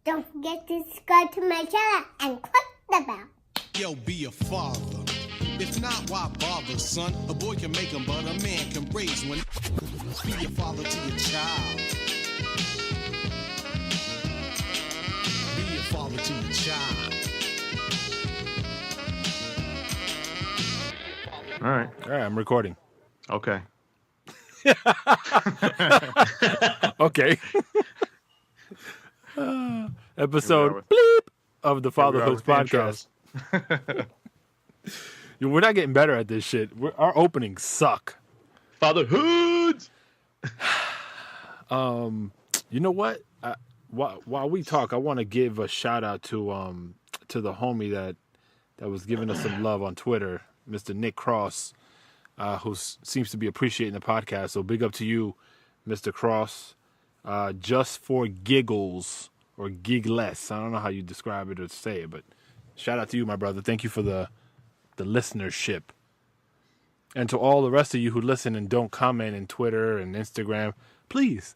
Don't forget to subscribe to my channel and click the bell. Yo, be a father. If not, why bother, son? A boy can make them, but a man can raise one. Be a father to your child. Be a father to your child. All right, I'm recording. okay. Okay. Episode bleep of the Fatherhoods podcast. We're not getting better at this shit. Our openings suck. Fatherhoods. You know what? While we talk, I want to give a shout out to the homie that was giving us some love on Twitter, Mr. Nick Cross, who seems to be appreciating the podcast. So big up to you, Mr. Cross. Just for giggles or gigless. I don't know how you describe it or say it, but shout out to you, my brother. Thank you for the listenership. And to all the rest of you who listen and don't comment in Twitter and Instagram, please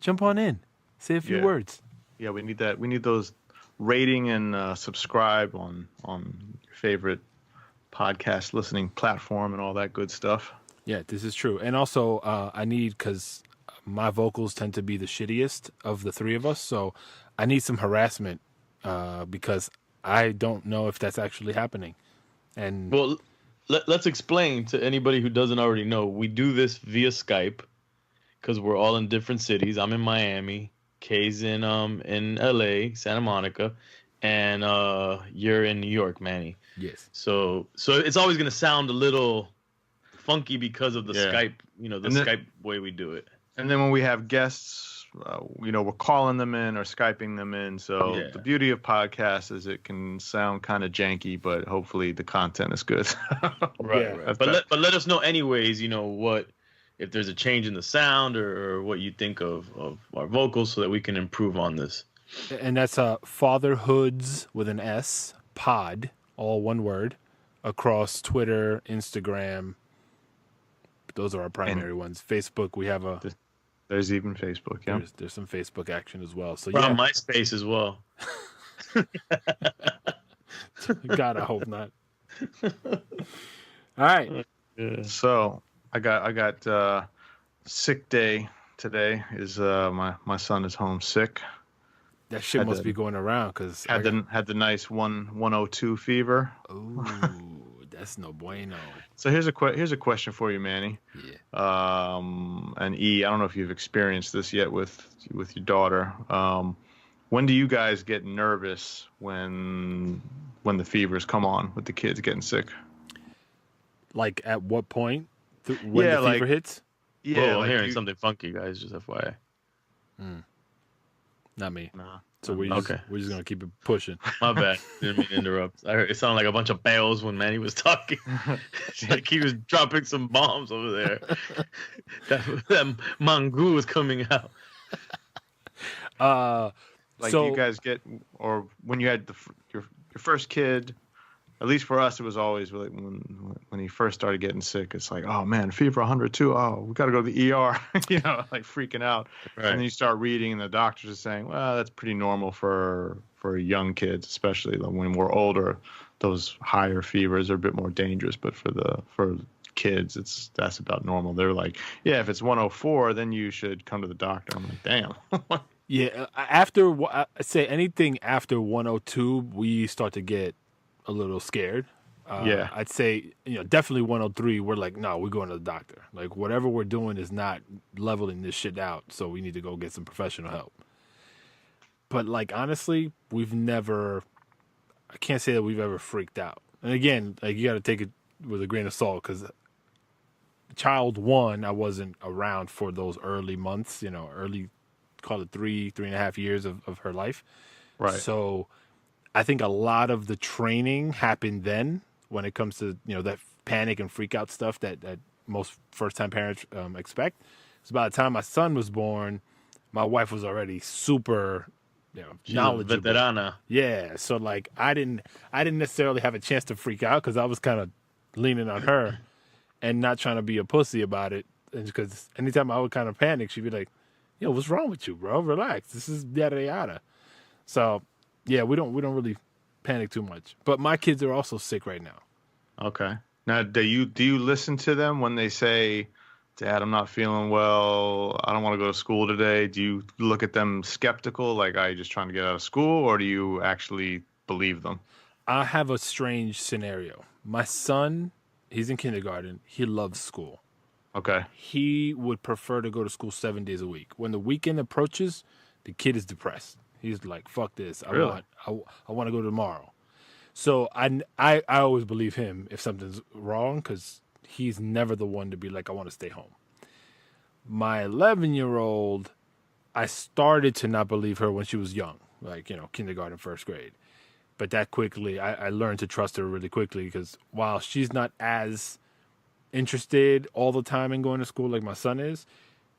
jump on in. Say a few words. Yeah, we need that. We need those rating and subscribe on your favorite podcast listening platform and all that good stuff. Yeah, this is true. And also, I need, because my vocals tend to be the shittiest of the three of us, so I need some harassment because I don't know if that's actually happening. And well, let's explain to anybody who doesn't already know. We do this via Skype because we're all in different cities. I'm in Miami, Kay's in LA, Santa Monica, and you're in New York, Manny. yes. So it's always gonna sound a little funky because of the Skype, Skype way we do it. And then when we have guests, we're calling them in or Skyping them in. So the beauty of podcasts is it can sound kind of janky, but hopefully the content is good. Right. But let us know anyways, what, if there's a change in the sound or what you think of our vocals so that we can improve on this. And that's Fatherhoods with an S, pod, all one word, across Twitter, Instagram. Those are our primary ones. Facebook, we have There's even Facebook, yeah. There's some Facebook action as well. So we're on MySpace as well. God, I hope not. All right. So I got sick day today. Is my son is home sick. That shit must be going around because had the nice 102 fever. Ooh, that's no bueno. So here's a question for you, Manny. Yeah. And E, I don't know if you've experienced this yet with your daughter. When do you guys get nervous when the fevers come on with the kids getting sick? Like at what point? When the fever hits? Yeah, I'm hearing something funky, guys. Just FYI. Not me. Nah. So we're just gonna keep it pushing. My bad. Didn't mean to interrupt. I heard it sounded like a bunch of bells when Manny was talking. Like he was dropping some bombs over there. that mangoo was coming out. Do you guys get, or when you had your first kid? At least for us, it was always like when he first started getting sick. It's like, oh man, fever 102. Oh, we got to go to the ER. Like freaking out. Right. And then you start reading, and the doctors are saying, well, that's pretty normal for young kids, especially when we're older. Those higher fevers are a bit more dangerous, but for kids, that's about normal. They're like, yeah, if it's 104, then you should come to the doctor. I'm like, damn. Yeah, after I say anything after 102, we start to get a little scared. I'd say, definitely 103. We're like, no, we're going to the doctor. Like whatever we're doing is not leveling this shit out. So we need to go get some professional help. But like, honestly, I can't say that we've ever freaked out. And again, like you got to take it with a grain of salt because child one, I wasn't around for those early months, early, call it 3.5 years of her life. Right. So I think a lot of the training happened then when it comes to, that panic and freak out stuff that most first-time parents expect. So by the time my son was born, my wife was already super, knowledgeable. Veterana. Yeah. So like I didn't necessarily have a chance to freak out because I was kind of leaning on her and not trying to be a pussy about it. Because anytime I would kind of panic, she'd be like, yo, what's wrong with you, bro? Relax. This is yada yada. So, yeah, we don't really panic too much. But my kids are also sick right now. Okay. Now, do you listen to them when they say, "Dad, I'm not feeling well. I don't want to go to school today"? Do you look at them skeptical, like, "Are you just trying to get out of school," or do you actually believe them? I have a strange scenario. My son, he's in kindergarten. He loves school. Okay. He would prefer to go to school 7 days a week. When the weekend approaches, the kid is depressed. He's like, "Fuck this. I want to go tomorrow." So I always believe him if something's wrong, because he's never the one to be like, "I want to stay home." My 11-year-old, I started to not believe her when she was young, like, kindergarten, first grade. But that quickly, I learned to trust her really quickly, because while she's not as interested all the time in going to school like my son is,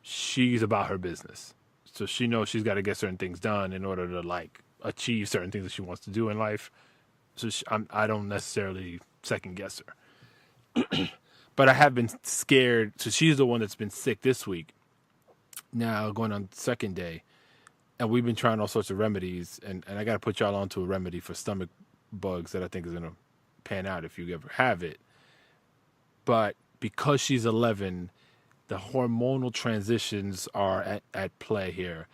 she's about her business. So she knows she's got to get certain things done in order to, like, achieve certain things that she wants to do in life. So I don't necessarily second guess her. But I have been scared. So she's the one that's been sick this week. Now going on the second day. And we've been trying all sorts of remedies. And I got to put y'all onto a remedy for stomach bugs that I think is going to pan out if you ever have it. But because she's 11, the hormonal transitions are at play here.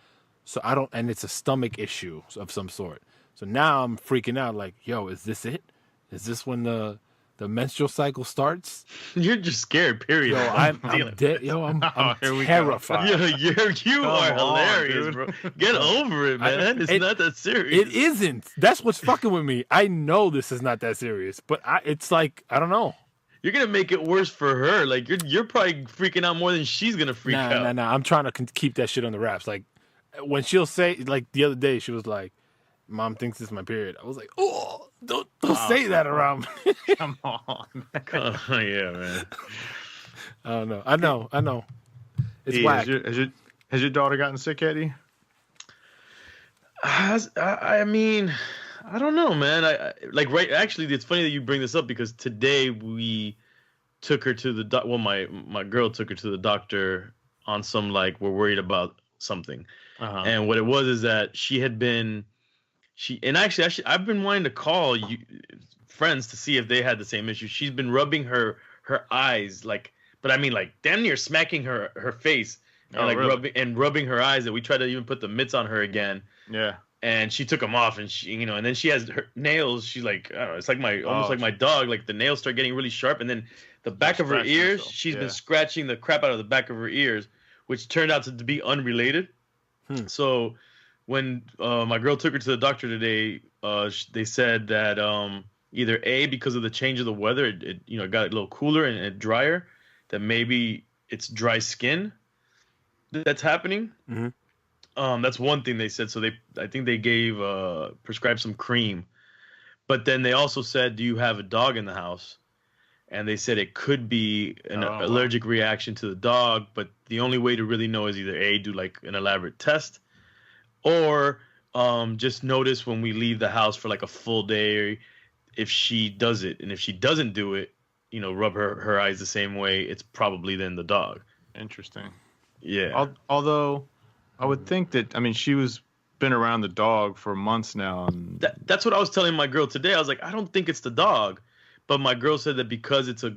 So and it's a stomach issue of some sort. So now I'm freaking out, like, yo, is this it? Is this when the menstrual cycle starts? You're just scared, period. Yo, I'm dead. Yo, I'm terrified. You are hilarious, bro. Get over it, man. It's not that serious. It isn't. That's what's fucking with me. I know this is not that serious, but it's like, I don't know. You're gonna make it worse for her. Like, you're probably freaking out more than she's gonna freak out. Nah. I'm trying to keep that shit on the wraps. Like, when she'll say, like, the other day, she was like, "Mom thinks it's my period." I was like, "Oh, don't say that around me." Come on. Oh, yeah, man. I don't know. I know. It's whack. Has your daughter gotten sick, Eddie? I mean, I don't know, man. Actually, it's funny that you bring this up, because today we took her to the well, my girl took her to the doctor on some, like, we're worried about something. And what it was is that she had been, I've been wanting to call friends to see if they had the same issue. She's been rubbing her eyes, like, but I mean, like, damn near smacking her face, and really? rubbing her eyes. That we tried to even put the mitts on her again. Yeah. And she took them off, and and then she has her nails. She's like, I don't know, it's like almost like my dog. Like, the nails start getting really sharp, and then the back of her ears, she's been scratching the crap out of the back of her ears, which turned out to be unrelated. So when my girl took her to the doctor today, they said that either A, because of the change of the weather, it got a little cooler and drier, that maybe it's dry skin that's happening. Mm-hmm. That's one thing they said. So I think they prescribed some cream, but then they also said, "Do you have a dog in the house?" And they said it could be an allergic reaction to the dog, but the only way to really know is either A, do like an elaborate test, or just notice when we leave the house for like a full day if she does it. And if she doesn't do it, rub her eyes the same way, it's probably then the dog. Interesting. Yeah. Although I would think that, I mean, been around the dog for months now. And that's what I was telling my girl today. I was like, I don't think it's the dog. But my girl said that because it's I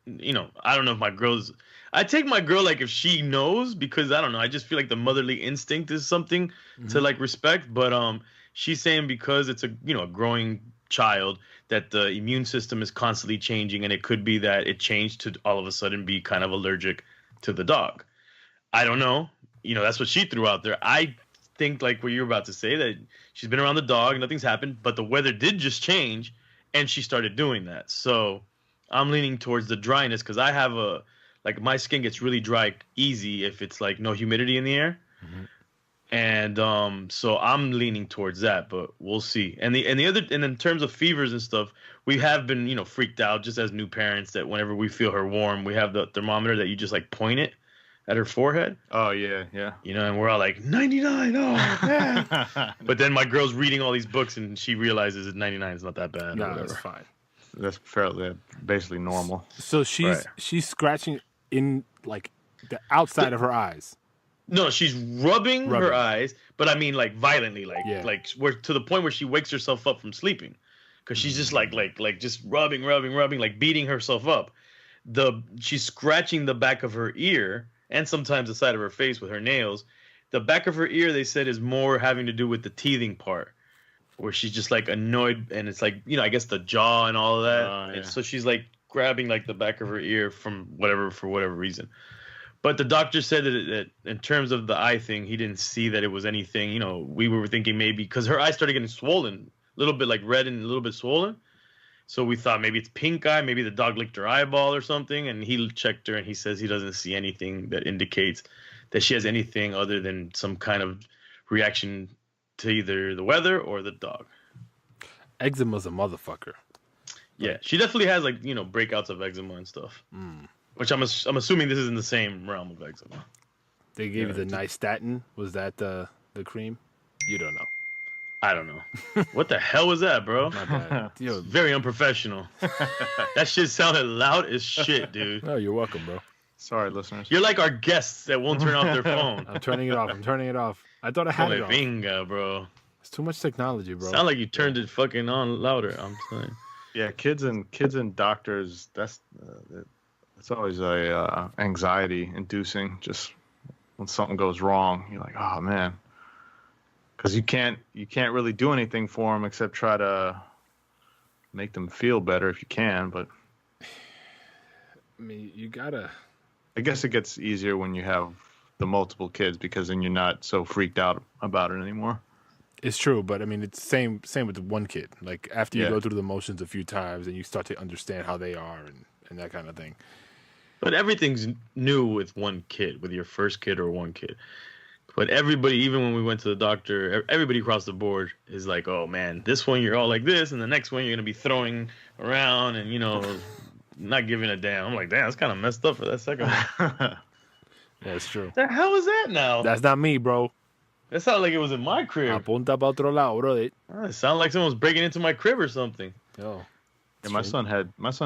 don't know if my girl's, I take my girl, like, if she knows, because I don't know, I just feel like the motherly instinct is something to, like, respect. But she's saying because it's a growing child, that the immune system is constantly changing, and it could be that it changed to all of a sudden be kind of allergic to the dog. I don't know. That's what she threw out there. I think, like what you're about to say, that she's been around the dog, nothing's happened, but the weather did just change, and she started doing that. So I'm leaning towards the dryness, because I have my skin gets really dry easy if it's like no humidity in the air. Mm-hmm. And so I'm leaning towards that, but we'll see. And in terms of fevers and stuff, we have been, freaked out just as new parents, that whenever we feel her warm, we have the thermometer that you just like point it at her forehead. Oh yeah. And we're all like 99. Oh man. But then my girl's reading all these books, and she realizes that 99 is not that bad. No, that's fine. That's fairly basically normal. So she's scratching in, like, the outside of her eyes. No, she's rubbing her eyes, but I mean like violently, like where to the point where she wakes herself up from sleeping, because she's just like just rubbing, like beating herself up. She's scratching the back of her ear and sometimes the side of her face with her nails. The back of her ear, they said, is more having to do with the teething part, where she's just like annoyed, and it's like, I guess the jaw and all of that. And so she's like grabbing like the back of her ear for whatever reason. But the doctor said that in terms of the eye thing, he didn't see that it was anything. We were thinking maybe because her eye started getting swollen, a little bit like red and a little bit swollen. So we thought maybe it's pink eye, maybe the dog licked her eyeball or something. And he checked her and he says he doesn't see anything that indicates that she has anything other than some kind of reaction to either the weather or the dog. Eczema's a motherfucker. Yeah, she definitely has like, breakouts of eczema and stuff. Which I'm assuming this is in the same realm of eczema. They gave you the nystatin. Was that the cream? You don't know. I don't know. What the hell was that, bro? My bad. Yo, very unprofessional. That shit sounded loud as shit, dude. Oh, you're welcome, bro. Sorry, listeners. You're like our guests that won't turn off their phone. I'm turning it off. I thought I had it off. Vinga, bro. It's too much technology, bro. Sound like you turned it fucking on louder. I'm telling. Yeah, kids and doctors. It's always anxiety inducing. Just when something goes wrong, you're like, oh man, because you can't really do anything for them except try to make them feel better if you can. But I mean, you gotta. I guess it gets easier when you have the multiple kids, because then you're not so freaked out about it anymore. It's true, but I mean, it's same with the one kid. Like after you go through the motions a few times and you start to understand how they are and that kind of thing. But everything's new with one kid, with your first kid or one kid. But everybody, even when we went to the doctor, everybody across the board is like, oh man, this one you're all like this, and the next one you're going to be throwing around and, not giving a damn. I'm like, damn, that's kind of messed up for that second one. Yeah, it's true. The hell is that now? That's not me, bro. That sounded like it was in my crib. Apunta pa otro lado, bro. It sounded like someone was breaking into my crib or something. Yo. Yeah, my son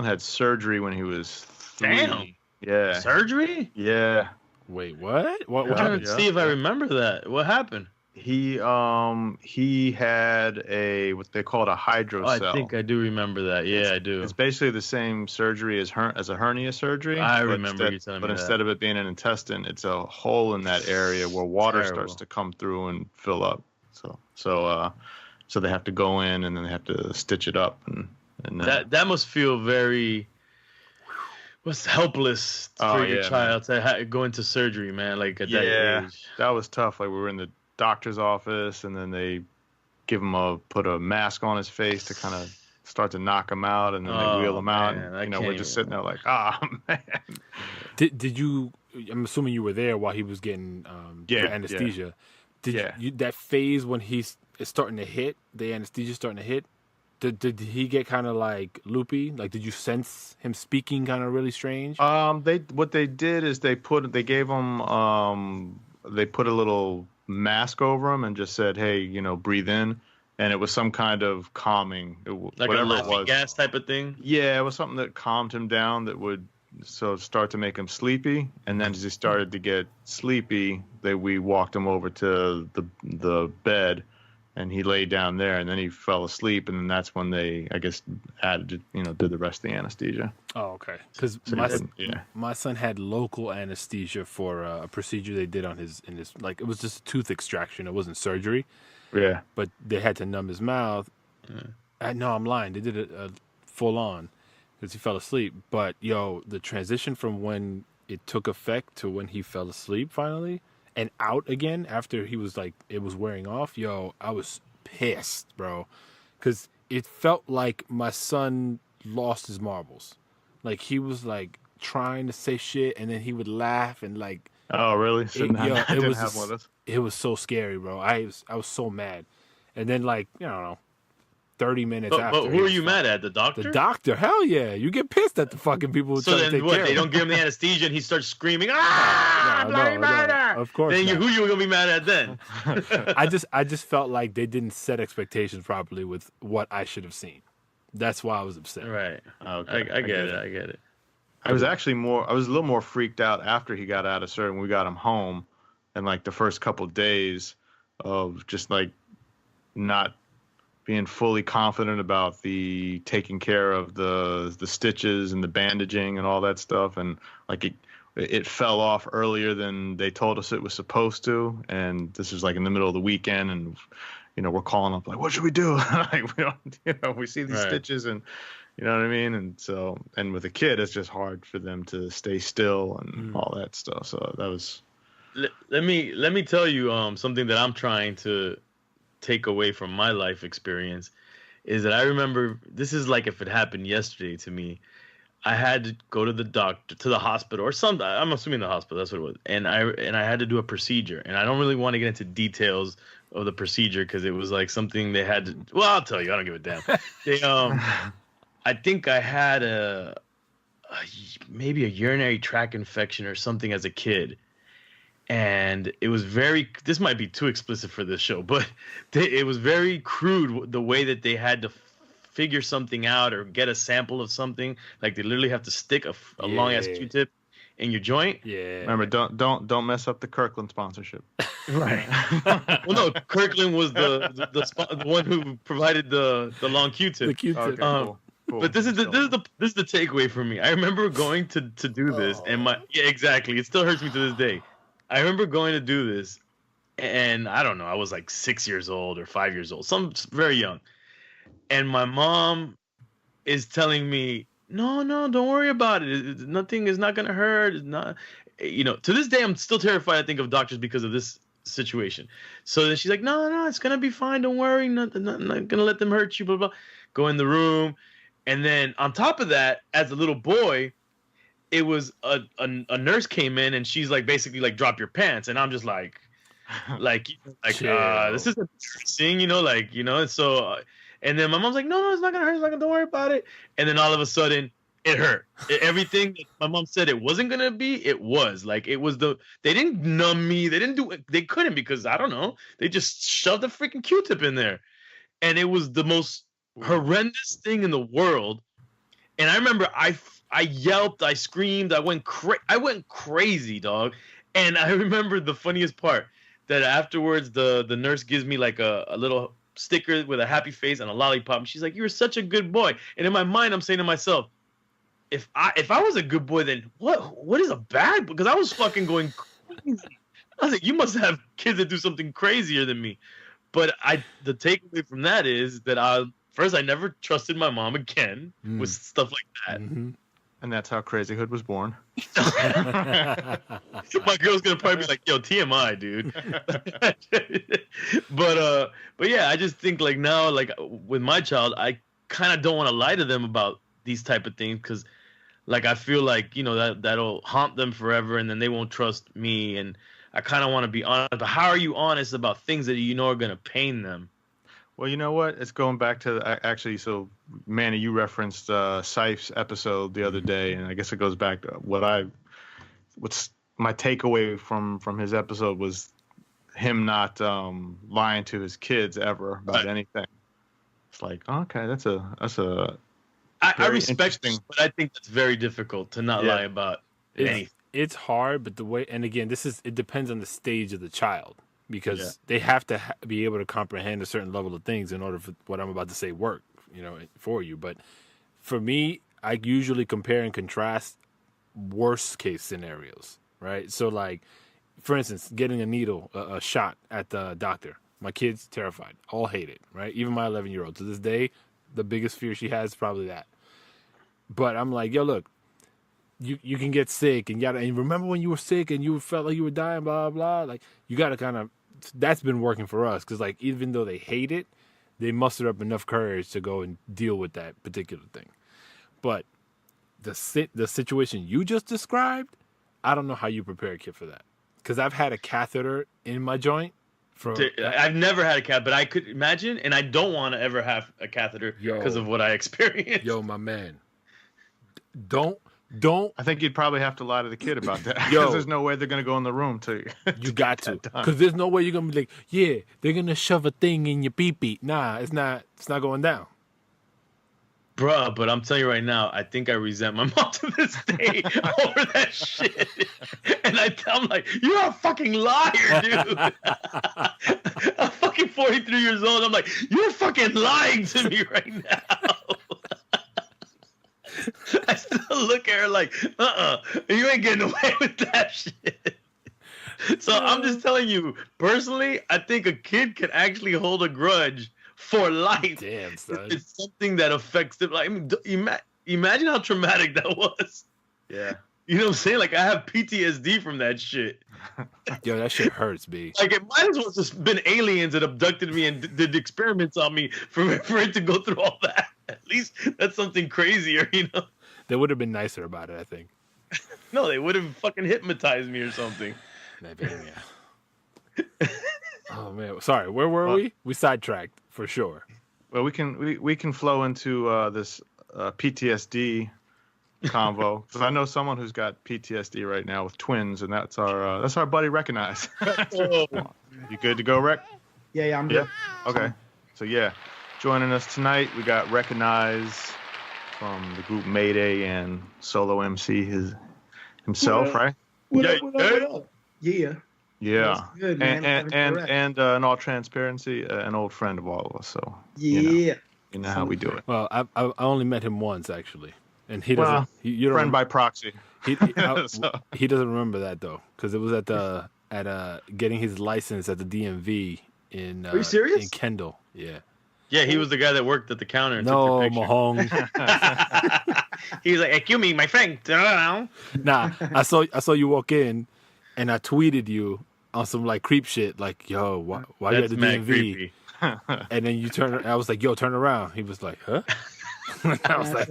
had surgery when he was 3. Damn. Yeah. Surgery? Yeah. Wait, what? What I'm trying happened? to see if I remember that. What happened? He had what they call a hydrocell. I think I do remember that. Yeah, I do. It's basically the same surgery as a hernia surgery. I remember you telling me that. But instead of it being an intestine, it's a hole in that area where water starts to come through and fill up. So they have to go in and then they have to stitch it up and that must feel very helpless for your child to go into surgery, man. Like at that age. That was tough. Like we were in the doctor's office and then they put a mask on his face to kind of start to knock him out, and then they wheel him out. And, we're just sitting there like, man. Did you? I'm assuming you were there while he was getting the anesthesia. Did you that phase when he's starting to hit, the anesthesia starting to hit? Did he get kind of like loopy? Like, did you sense him speaking kind of really strange? What they did is they put a little mask over him and just said, hey, breathe in, and it was some kind of calming, like a little gas type of thing. Yeah, it was something that calmed him down, that would start to make him sleepy. And then as he started to get sleepy, we walked him over to the bed, and he laid down there, and then he fell asleep, and then that's when they, I guess, did the rest of the anesthesia. Oh, okay. Because my son had local anesthesia for a procedure they did on his like, it was just a tooth extraction. It wasn't surgery. Yeah. But they had to numb his mouth. No, I'm lying. They did it full on because he fell asleep. But the transition from when it took effect to when he fell asleep finally and out again after he was like, it was wearing off. I was pissed, bro, because it felt like my son lost his marbles. Like he was like trying to say shit, and then he would laugh and like. Oh really? It was so scary, bro. I was so mad, and then like 30 minutes after. But who are you mad at? The doctor? The doctor. Hell yeah. You get pissed at the fucking people who try to take care of him. They don't give him the anesthesia and he starts screaming, bloody murder! Of course. Then who you going to be mad at then? I just felt like they didn't set expectations properly with what I should have seen. That's why I was upset. Right. Okay. I get it. I was a little more freaked out after he got out of surgery when we got him home. and like the first couple days of just like not being fully confident about the taking care of the stitches and the bandaging and all that stuff, and like it fell off earlier than they told us it was supposed to, and this is like in the middle of the weekend, and we're calling up like, what should we do? Like we don't, we see these stitches, and you know what I mean, and so, and with a kid, it's just hard for them to stay still and all that stuff. So that was. Let me tell you something that I'm trying to take away from my life experience is that I remember, this is like if it happened yesterday to me. I had to go to the doctor, to the hospital, or some. I'm assuming the hospital. That's what it was. And I had to do a procedure, and I don't really want to get into details of the procedure because it was like something they had to. Well, I'll tell you. I don't give a damn. They I think I had maybe a urinary tract infection or something as a kid. And it was this might be too explicit for this show, but it was very crude the way that they had to figure something out or get a sample of something. Like they literally have to stick a long ass Q-tip in your joint. Yeah. Remember, don't mess up the Kirkland sponsorship. Right. Well, no, Kirkland was the one who provided the long Q-tip. The Q-tip. Okay, cool. But this is the takeaway for me. I remember going to do this, and exactly. It still hurts me to this day. I remember going to do this, and I don't know, I was like 6 years old or 5 years old, very young. And my mom is telling me, no, don't worry about it. Nothing is not going to hurt. It's not, to this day, I'm still terrified, I think, of doctors because of this situation. So then she's like, no, it's going to be fine. Don't worry. Not going to let them hurt you, blah, blah. Go in the room. And then on top of that, as a little boy, it was a nurse came in and she's like, basically like, drop your pants. And I'm just like this is embarrassing, and so, and then my mom's like, no, it's not going to hurt. It's not gonna, don't worry about it. And then all of a sudden it hurt. Everything that my mom said it wasn't going to be, it was like, it was they didn't numb me. They couldn't because I don't know. They just shoved the freaking Q-tip in there. And it was the most horrendous thing in the world. And I remember I yelped, I screamed, I went crazy, dog. And I remember the funniest part that afterwards the nurse gives me like a little sticker with a happy face and a lollipop. And she's like, "You were such a good boy." And in my mind, I'm saying to myself, if I was a good boy, then what is a bad boy? Because I was fucking going crazy. I was like, you must have kids that do something crazier than me. But the takeaway from that is that I never trusted my mom again with stuff like that. Mm-hmm. And that's how Crazy Hood was born. My girl's gonna probably be like, "Yo, TMI, dude." But yeah, I just think like now, like with my child, I kind of don't want to lie to them about these type of things because, like, I feel like that'll haunt them forever, and then they won't trust me. And I kind of want to be honest. But how are you honest about things that are gonna pain them? Well, you know what? It's going back to actually. So, Manny, you referenced Sife's episode the other day, and I guess it goes back to what's my takeaway from his episode was him not lying to his kids ever about anything. It's like, okay, that's a. I respect things, but I think that's very difficult to not lie about anything. It's hard, but the way, and again, it depends on the stage of the child. Because they have to be able to comprehend a certain level of things in order for what I'm about to say work, for you. But for me, I usually compare and contrast worst case scenarios, right? So like, for instance, getting a needle, a shot at the doctor. My kid's terrified, all hate it, right? Even my 11-year-old to this day, the biggest fear she has is probably that. But I'm like, yo, look, you can get sick and remember when you were sick and you felt like you were dying, blah, blah, like you got to kind of, that's been working for us. Cause like, even though they hate it, they muster up enough courage to go and deal with that particular thing. But the situation you just described, I don't know how you prepare a kid for that. Cause I've had a catheter in my joint. I've never had a catheter, but I could imagine, and I don't want to ever have a catheter because of what I experienced. Yo, my man, don't. I think you'd probably have to lie to the kid about that because there's no way they're gonna go in the room to. You got to, because there's no way you're gonna be like, yeah, they're gonna shove a thing in your pee pee. Nah, it's not going down. Bruh, but I'm telling you right now, I think I resent my mom to this day over that shit. And I'm like, you're a fucking liar, dude. I'm fucking 43 years old. I'm like, you're fucking lying to me right now. I still look at her like, you ain't getting away with that shit. So I'm just telling you, personally, I think a kid can actually hold a grudge for life. Damn, son. It's something that affects them. Like, I mean, imagine how traumatic that was. Yeah. You know what I'm saying? Like, I have PTSD from that shit. Yo, that shit hurts, B. Like, it might as well just been aliens that abducted me and did experiments on me for it to go through all that. At least that's something crazier, you know? They would have been nicer about it, I think. No, they would have fucking hypnotized me or something. Yeah. Oh man, sorry. Where were we? We sidetracked for sure. Well, we can flow into this PTSD convo because I know someone who's got PTSD right now with Twinz, and that's our buddy Wrekonize. You good to go, Wrek? Yeah, I'm good. Okay. So yeah, joining us tonight we got Wrekonize from the group Mayday and solo MC himself, right? What up? Yeah. Yeah. That's good, man. And in all transparency, an old friend of all of us. So yeah, you know how we do it. Well, I only met him once actually, and he Well, doesn't. You don't friend by proxy. He doesn't remember that though, because it was at getting his license at the DMV in. Are you serious? In Kendall, yeah. Yeah, he was the guy that worked at the counter and No, took your picture. Mahong. He was like, excuse me, my friend. Nah, I saw you walk in, and I tweeted you on some like creep shit, like, yo, why you at That's the mad DMV? creepy. And then you turn. I was like, yo, turn around. He was like, huh? I was like,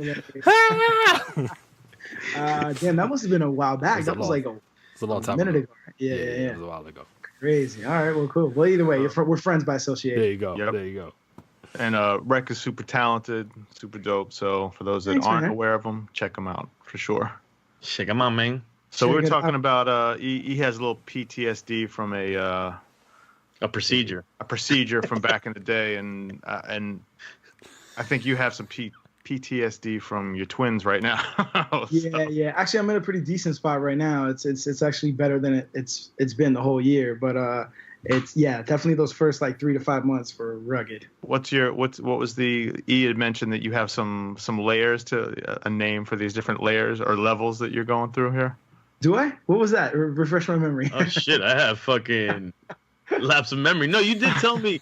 damn, that must have been a while back. That was like it's a long time minute ago. ago. Yeah. It was a while ago. Crazy. All right, well, cool. Well, either way, we're friends by association. There you go. Yep. There you go. And Wrek is super talented, super dope. So for those that Thanks, aren't man. aware of him, check him out for sure. Shit, come on, man. So we were Check it talking out. about he has a little PTSD from A procedure. a procedure from back in the day, and I think you have some PTSD from your twins right now. Yeah. Actually, I'm in a pretty decent spot right now. It's actually better than it's been the whole year. But it's definitely those first like 3 to 5 months were rugged. What was the E had mentioned that you have some layers to a name for these different layers or levels that you're going through here? Do I? What was that? Refresh my memory. Oh, shit, I have fucking lapse of memory. No, you did tell me.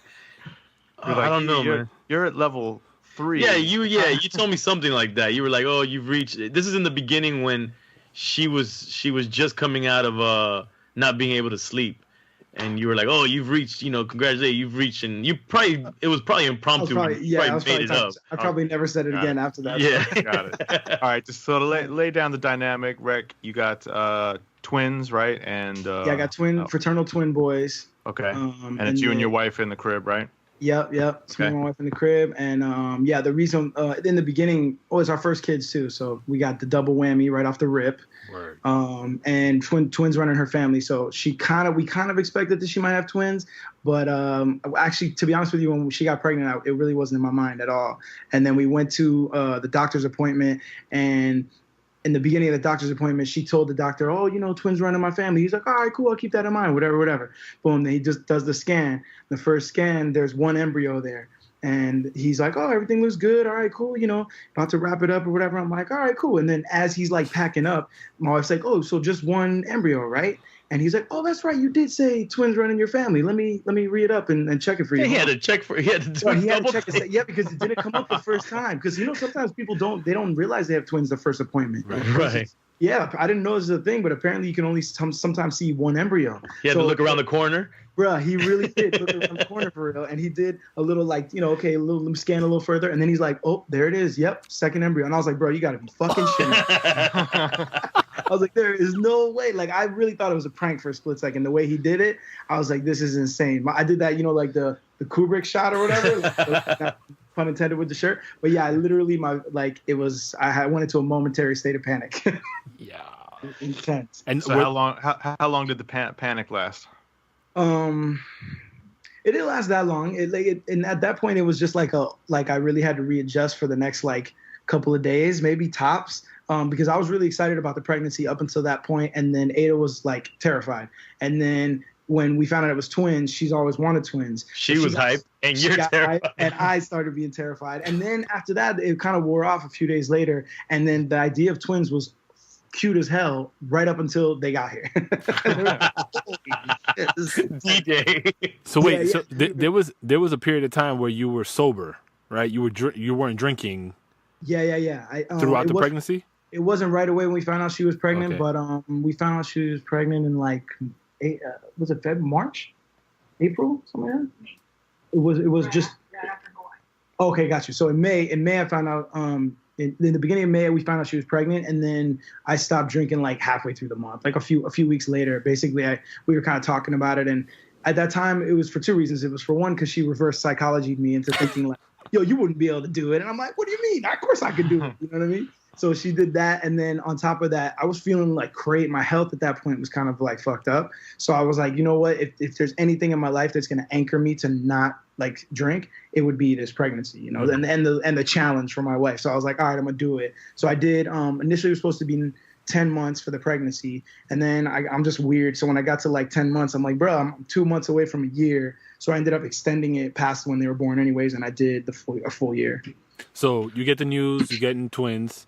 I don't know, man. You're at level 3. Yeah, you told me something like that. You were like, "Oh, you've reached." This is in the beginning when she was just coming out of not being able to sleep, and you were like, "Oh, you've reached. Congratulations, you've reached." And it was probably impromptu. I probably never said it again after that. Yeah, Got it. All right, just so to lay down the dynamic, Wrek, you got twins, right? And I got fraternal twin boys. Okay, and it's you and your wife in the crib, right? Yep. It's me and my wife in the crib, and the reason in the beginning, it's our first kids too, so we got the double whammy right off the rip. Word. And twins running her family, so we kind of expected that she might have twins, but actually, to be honest with you, when she got pregnant, it really wasn't in my mind at all. And then we went to the doctor's appointment, and in the beginning of the doctor's appointment, she told the doctor, "Oh, twins run in my family." He's like, "All right, cool, I'll keep that in mind, whatever." Boom, then he just does the scan. The first scan, there's one embryo there. And he's like, "Oh, everything looks good. All right, cool. About to wrap it up or whatever." I'm like, "All right, cool." And then as he's like packing up, my wife's like, "Oh, so just one embryo, right?" And he's like, "Oh, that's right. You did say twins run in your family. Let me read it up and check it for you." He had to check for. He had to do He had double to check it. Yeah, because it didn't come up the first time. Because sometimes people don't realize they have twins the first appointment. Right. Yeah, I didn't know this was a thing, but apparently you can only sometimes see one embryo. He had to look around the corner. Bruh, he really did look around the corner for real, and he did a little let me scan a little further, and then he's like, "Oh, there it is. Yep, second embryo." And I was like, "Bro, you gotta be fucking shitting." I was like, there is no way. Like, I really thought it was a prank for a split second. The way he did it, I was like, this is insane. I did that, like the Kubrick shot or whatever. Not pun intended with the shirt. But yeah, I literally, I went into a momentary state of panic. Yeah. Intense. And so how long did the panic last? It didn't last that long. And at that point, it was just like I really had to readjust for the next couple of days, maybe tops. Because I was really excited about the pregnancy up until that point, and then Ada was like terrified. And then when we found out it was twins, she's always wanted twins. She was hyped, and you're terrified. And I started being terrified. And then after that, it kind of wore off a few days later. And then the idea of twins was cute as hell right up until they got here. DJ. So wait, there was a period of time where you were sober, right? You weren't drinking. Yeah. Throughout the pregnancy. It wasn't right away when we found out she was pregnant, Okay. but we found out she was pregnant in like, was it March, April, something like that? It was just. Okay, got you. So in May I found out. In the beginning of May, we found out she was pregnant, and then I stopped drinking like halfway through the month, like a few weeks later. Basically, we were kind of talking about it, and at that time, it was for two reasons. It was for one, because she reverse psychologied me into thinking like, yo, you wouldn't be able to do it, and I'm like, what do you mean? Of course I could do it. You know what I mean? So she did that, and then on top of that, I was feeling like great. My health at that point was kind of like fucked up. So I was like, you know what? If there's anything in my life that's gonna anchor me to not like drink, it would be this pregnancy, you know, and the challenge for my wife. So I was like, all right, I'm gonna do it. So I did. Initially, it was supposed to be 10 months for the pregnancy, and then I'm just weird. So when I got to like 10 months, I'm like, bro, I'm 2 months away from a year. So I ended up extending it past when they were born, anyways, and I did a full year. So you get the news, you're getting twins,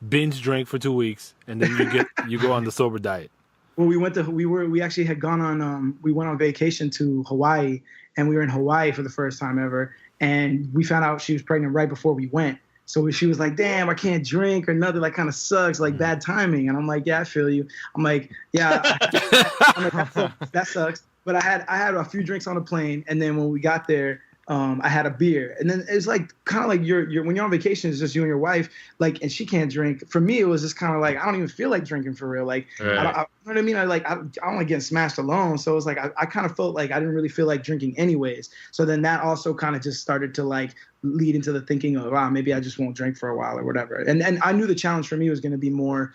binge drink for 2 weeks, and then you go on the sober diet. Well, we actually had gone on we went on vacation to Hawaii, and we were in Hawaii for the first time ever, and we found out she was pregnant right before we went. So she was like, damn, I can't drink or nothing, like kind of sucks, like bad timing. And I'm like, yeah, I feel you. I'm like, yeah, I'm like, that sucks. But I had a few drinks on the plane, and then when we got there, I had a beer, and then it's like kind of like you're when you're on vacation, it's just you and your wife, like, and she can't drink. For me, it was just kind of like I don't even feel like drinking for real, like, Right. you know what I mean? I don't like getting smashed alone, so it's like I kind of felt like I didn't really feel like drinking anyways. So then that also kind of just started to like lead into the thinking of, wow, maybe I just won't drink for a while or whatever. And I knew the challenge for me was going to be more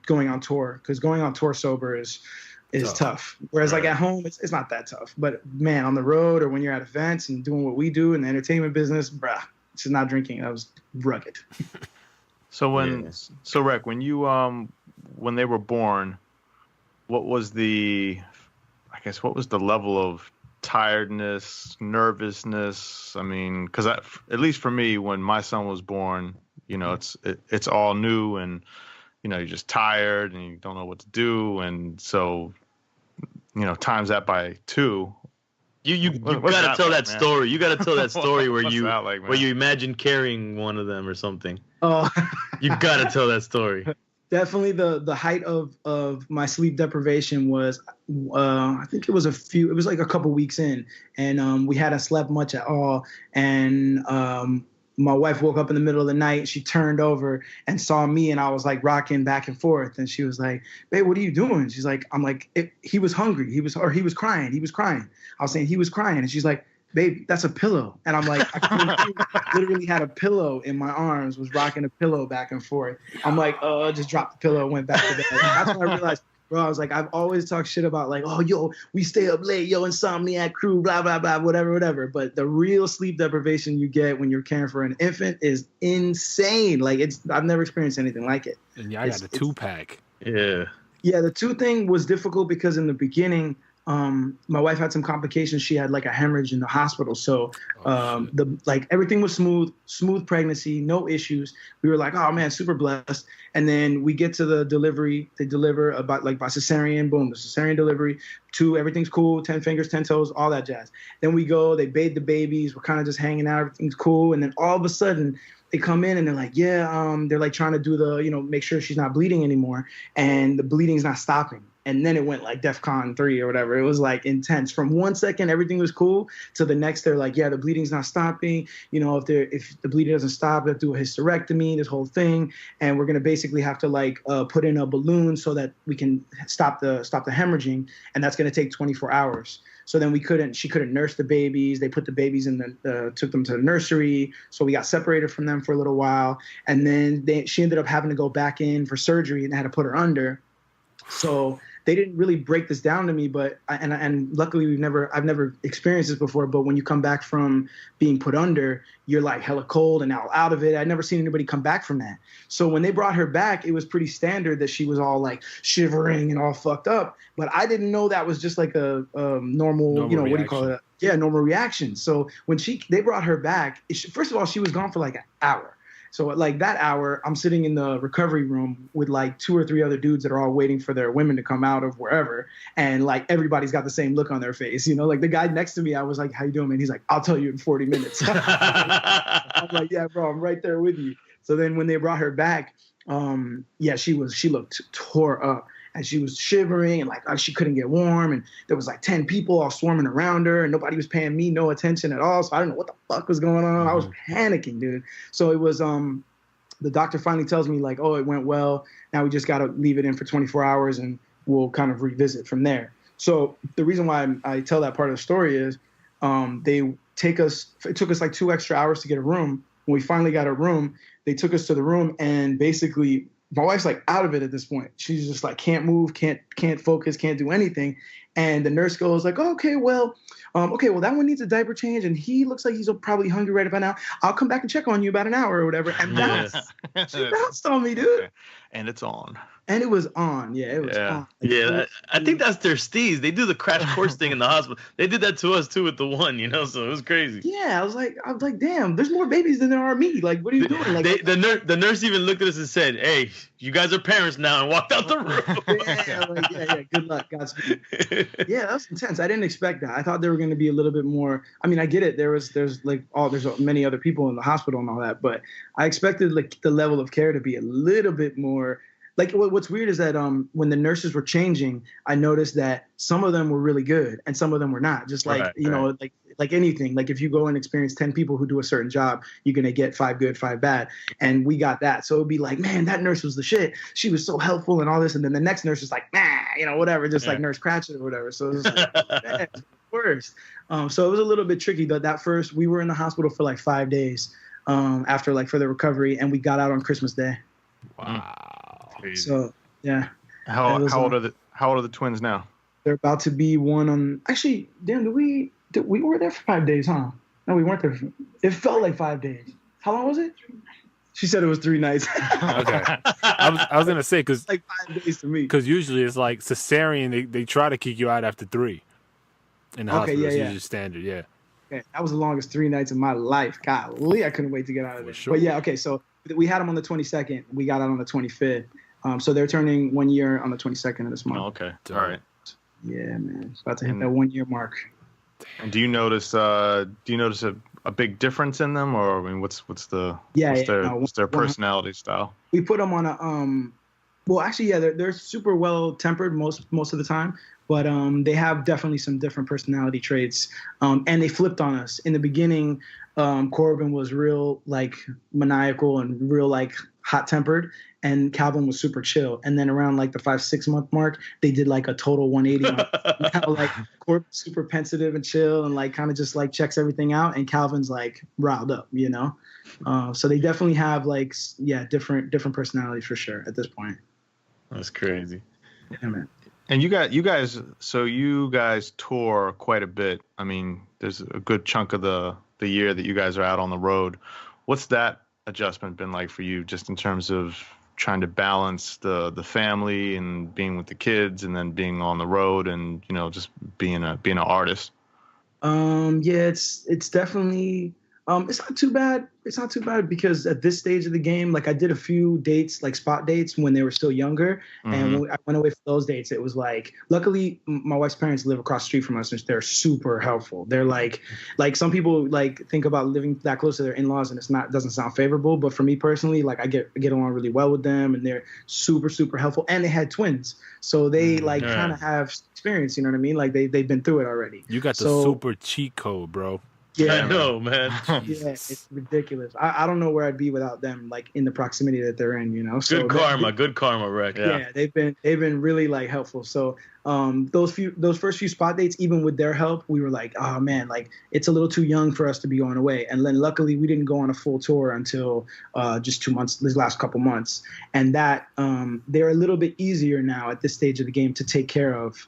going on tour, because going on tour sober is tough. Whereas like at home, it's not that tough. But man, on the road or when you're at events and doing what we do in the entertainment business, bruh, it's just not drinking. That was rugged. So Wrek, when you when they were born, what was the level of tiredness, nervousness? I mean, because at least for me, when my son was born, you know, it's all new, and you know, you're just tired and you don't know what to do, and so, you know, times that by 2. You gotta tell that story. You gotta tell that story where What's you that like, man? where you imagine carrying one of them or something. Oh, You gotta tell that story. definitely the height of my sleep deprivation was I think it was like a couple weeks in, and we hadn't slept much at all, and my wife woke up in the middle of the night. She turned over and saw me, and I was like rocking back and forth, and she was like, babe, what are you doing? She's like, I'm like, he was hungry, he was crying, I was saying he was crying, and she's like, babe, that's a pillow. And I'm like, I literally had a pillow in my arms, was rocking a pillow back and forth. I'm like, just dropped the pillow, went back to bed. That's when I realized, bro, I was like, I've always talked shit about like, oh, yo, we stay up late, yo, insomniac crew, blah, blah, blah, whatever. But the real sleep deprivation you get when you're caring for an infant is insane. Like, I've never experienced anything like it. And I got the 2-pack. Yeah. Yeah, the 2 thing was difficult because in the beginning, my wife had some complications. She had like a hemorrhage in the hospital. So everything was smooth pregnancy, no issues. We were like, oh man, super blessed. And then we get to the delivery. They deliver about like by cesarean, boom, the cesarean delivery. 2, everything's cool, 10 fingers, 10 toes, all that jazz. Then we go, they bathe the babies. We're kind of just hanging out. Everything's cool. And then all of a sudden they come in and they're like, yeah, they're like trying to do the, you know, make sure she's not bleeding anymore. And the bleeding's not stopping. And then it went like DEFCON 3 or whatever. It was like intense. From 1 second, everything was cool, to the next, they're like, yeah, the bleeding's not stopping. You know, if the bleeding doesn't stop, they have to do a hysterectomy, this whole thing. And we're going to basically have to like put in a balloon so that we can stop the hemorrhaging. And that's going to take 24 hours. So then she couldn't nurse the babies. They put the babies took them to the nursery. So we got separated from them for a little while. And then she ended up having to go back in for surgery, and they had to put her under. So they didn't really break this down to me, but and luckily I've never experienced this before. But when you come back from being put under, you're like hella cold and now out of it. I'd never seen anybody come back from that. So when they brought her back, it was pretty standard that she was all like shivering and all fucked up. But I didn't know that was just like a normal you know, reaction. What do you call it? Yeah, normal reaction. So when they brought her back, first of all, she was gone for like an hour. So like that hour, I'm sitting in the recovery room with like 2 or 3 other dudes that are all waiting for their women to come out of wherever. And like everybody's got the same look on their face. You know, like the guy next to me, I was like, how you doing, man? He's like, I'll tell you in 40 minutes. I'm like, yeah, bro, I'm right there with you. So then when they brought her back, she looked tore up. And she was shivering and like she couldn't get warm. And there was like 10 people all swarming around her and nobody was paying me no attention at all. So I don't know what the fuck was going on. I was panicking, dude. So it was the doctor finally tells me like, oh, it went well. Now we just got to leave it in for 24 hours and we'll kind of revisit from there. So the reason why I tell that part of the story is it took us like 2 extra hours to get a room. When we finally got a room, they took us to the room and basically my wife's like out of it at this point. She's just like can't move, can't focus, can't do anything. And the nurse goes like, oh, okay, well, that one needs a diaper change, and he looks like he's probably hungry right about now. I'll come back and check on you about an hour or whatever. And she bounced on me, dude. And it's on. And it was on. Yeah, it was on. Yeah, I think that's their steez. They do the crash course thing in the hospital. They did that to us too with the one, you know, so it was crazy. Yeah, I was like, damn, there's more babies than there are me. Like, what are you doing? Like, the nurse even looked at us and said, hey, you guys are parents now, and walked out the room. yeah, good luck, Godspeed. Yeah, that was intense. I didn't expect that. I thought there were going to be a little bit more. I mean, I get it. There's many other people in the hospital and all that, but I expected like the level of care to be a little bit more. Like what's weird is that when the nurses were changing, I noticed that some of them were really good and some of them were not. Just like know, like anything. Like if you go and experience 10 people who do a certain job, you're gonna get 5 good, 5 bad, and we got that. So it'd be like, man, that nurse was the shit. She was so helpful and all this, and then the next nurse is like, nah, whatever, just like Nurse Cratchit or whatever. So it was like, man, worst. So it was a little bit tricky. But that first, we were in the hospital for like 5 days after like for the recovery, and we got out on Christmas Day. Wow. Crazy. So yeah. How old are the twins now? They're about to be one on. Actually, damn, we were there for 5 days, huh? No, we weren't there. It felt like 5 days. How long was it? She said it was 3 nights. Okay. I was gonna say because like 5 days to me. Because usually it's like cesarean. They try to kick you out after 3. In the hospital, it's usually standard. Yeah. Okay, that was the longest 3 nights of my life. Golly, I couldn't wait to get out of there. Sure. But yeah, okay, so we had them on the 22nd. We got out on the 25th. So they're turning 1 year on the 22nd of this month. Oh, okay. All right. Yeah, man. It's about to hit that 1 year mark. And do you notice a big difference in them, or I mean, what's their personality style? We put them on a well, actually, yeah, they're super well tempered most of the time, but they have definitely some different personality traits. And they flipped on us in the beginning. Corbin was real like maniacal and real like hot tempered, and Calvin was super chill. And then around like the 5-6 month mark, they did like a total 180. Now like Corbin's super pensive and chill and like kind of just like checks everything out, and Calvin's like riled up, you know. So they definitely have like different personalities for sure at this point. That's crazy. Yeah, man. And you guys tour quite a bit. I mean, there's a good chunk of the year that you guys are out on the road. What's that adjustment been like for you, just in terms of trying to balance the family and being with the kids, and then being on the road, and just being an artist? It's definitely it's not too bad. It's not too bad because at this stage of the game, like I did a few dates, like spot dates when they were still younger. Mm-hmm. And when I went away for those dates, it was like, luckily my wife's parents live across the street from us, and they're super helpful. They're like some people like think about living that close to their in-laws, and doesn't sound favorable. But for me personally, like I get along really well with them, and they're super, super helpful. And they had twins. So they kind of have experience, you know what I mean? Like they've been through it already. You got the super cheat code, bro. Yeah, I know, man. yeah, it's ridiculous. I don't know where I'd be without them, like in the proximity that they're in, you know. So Good karma, Wrek. Yeah, they've been really like helpful. So those first few spot dates, even with their help, we were like, oh man, like it's a little too young for us to be going away. And then luckily we didn't go on a full tour until just 2 months, these last couple months, and that they're a little bit easier now at this stage of the game to take care of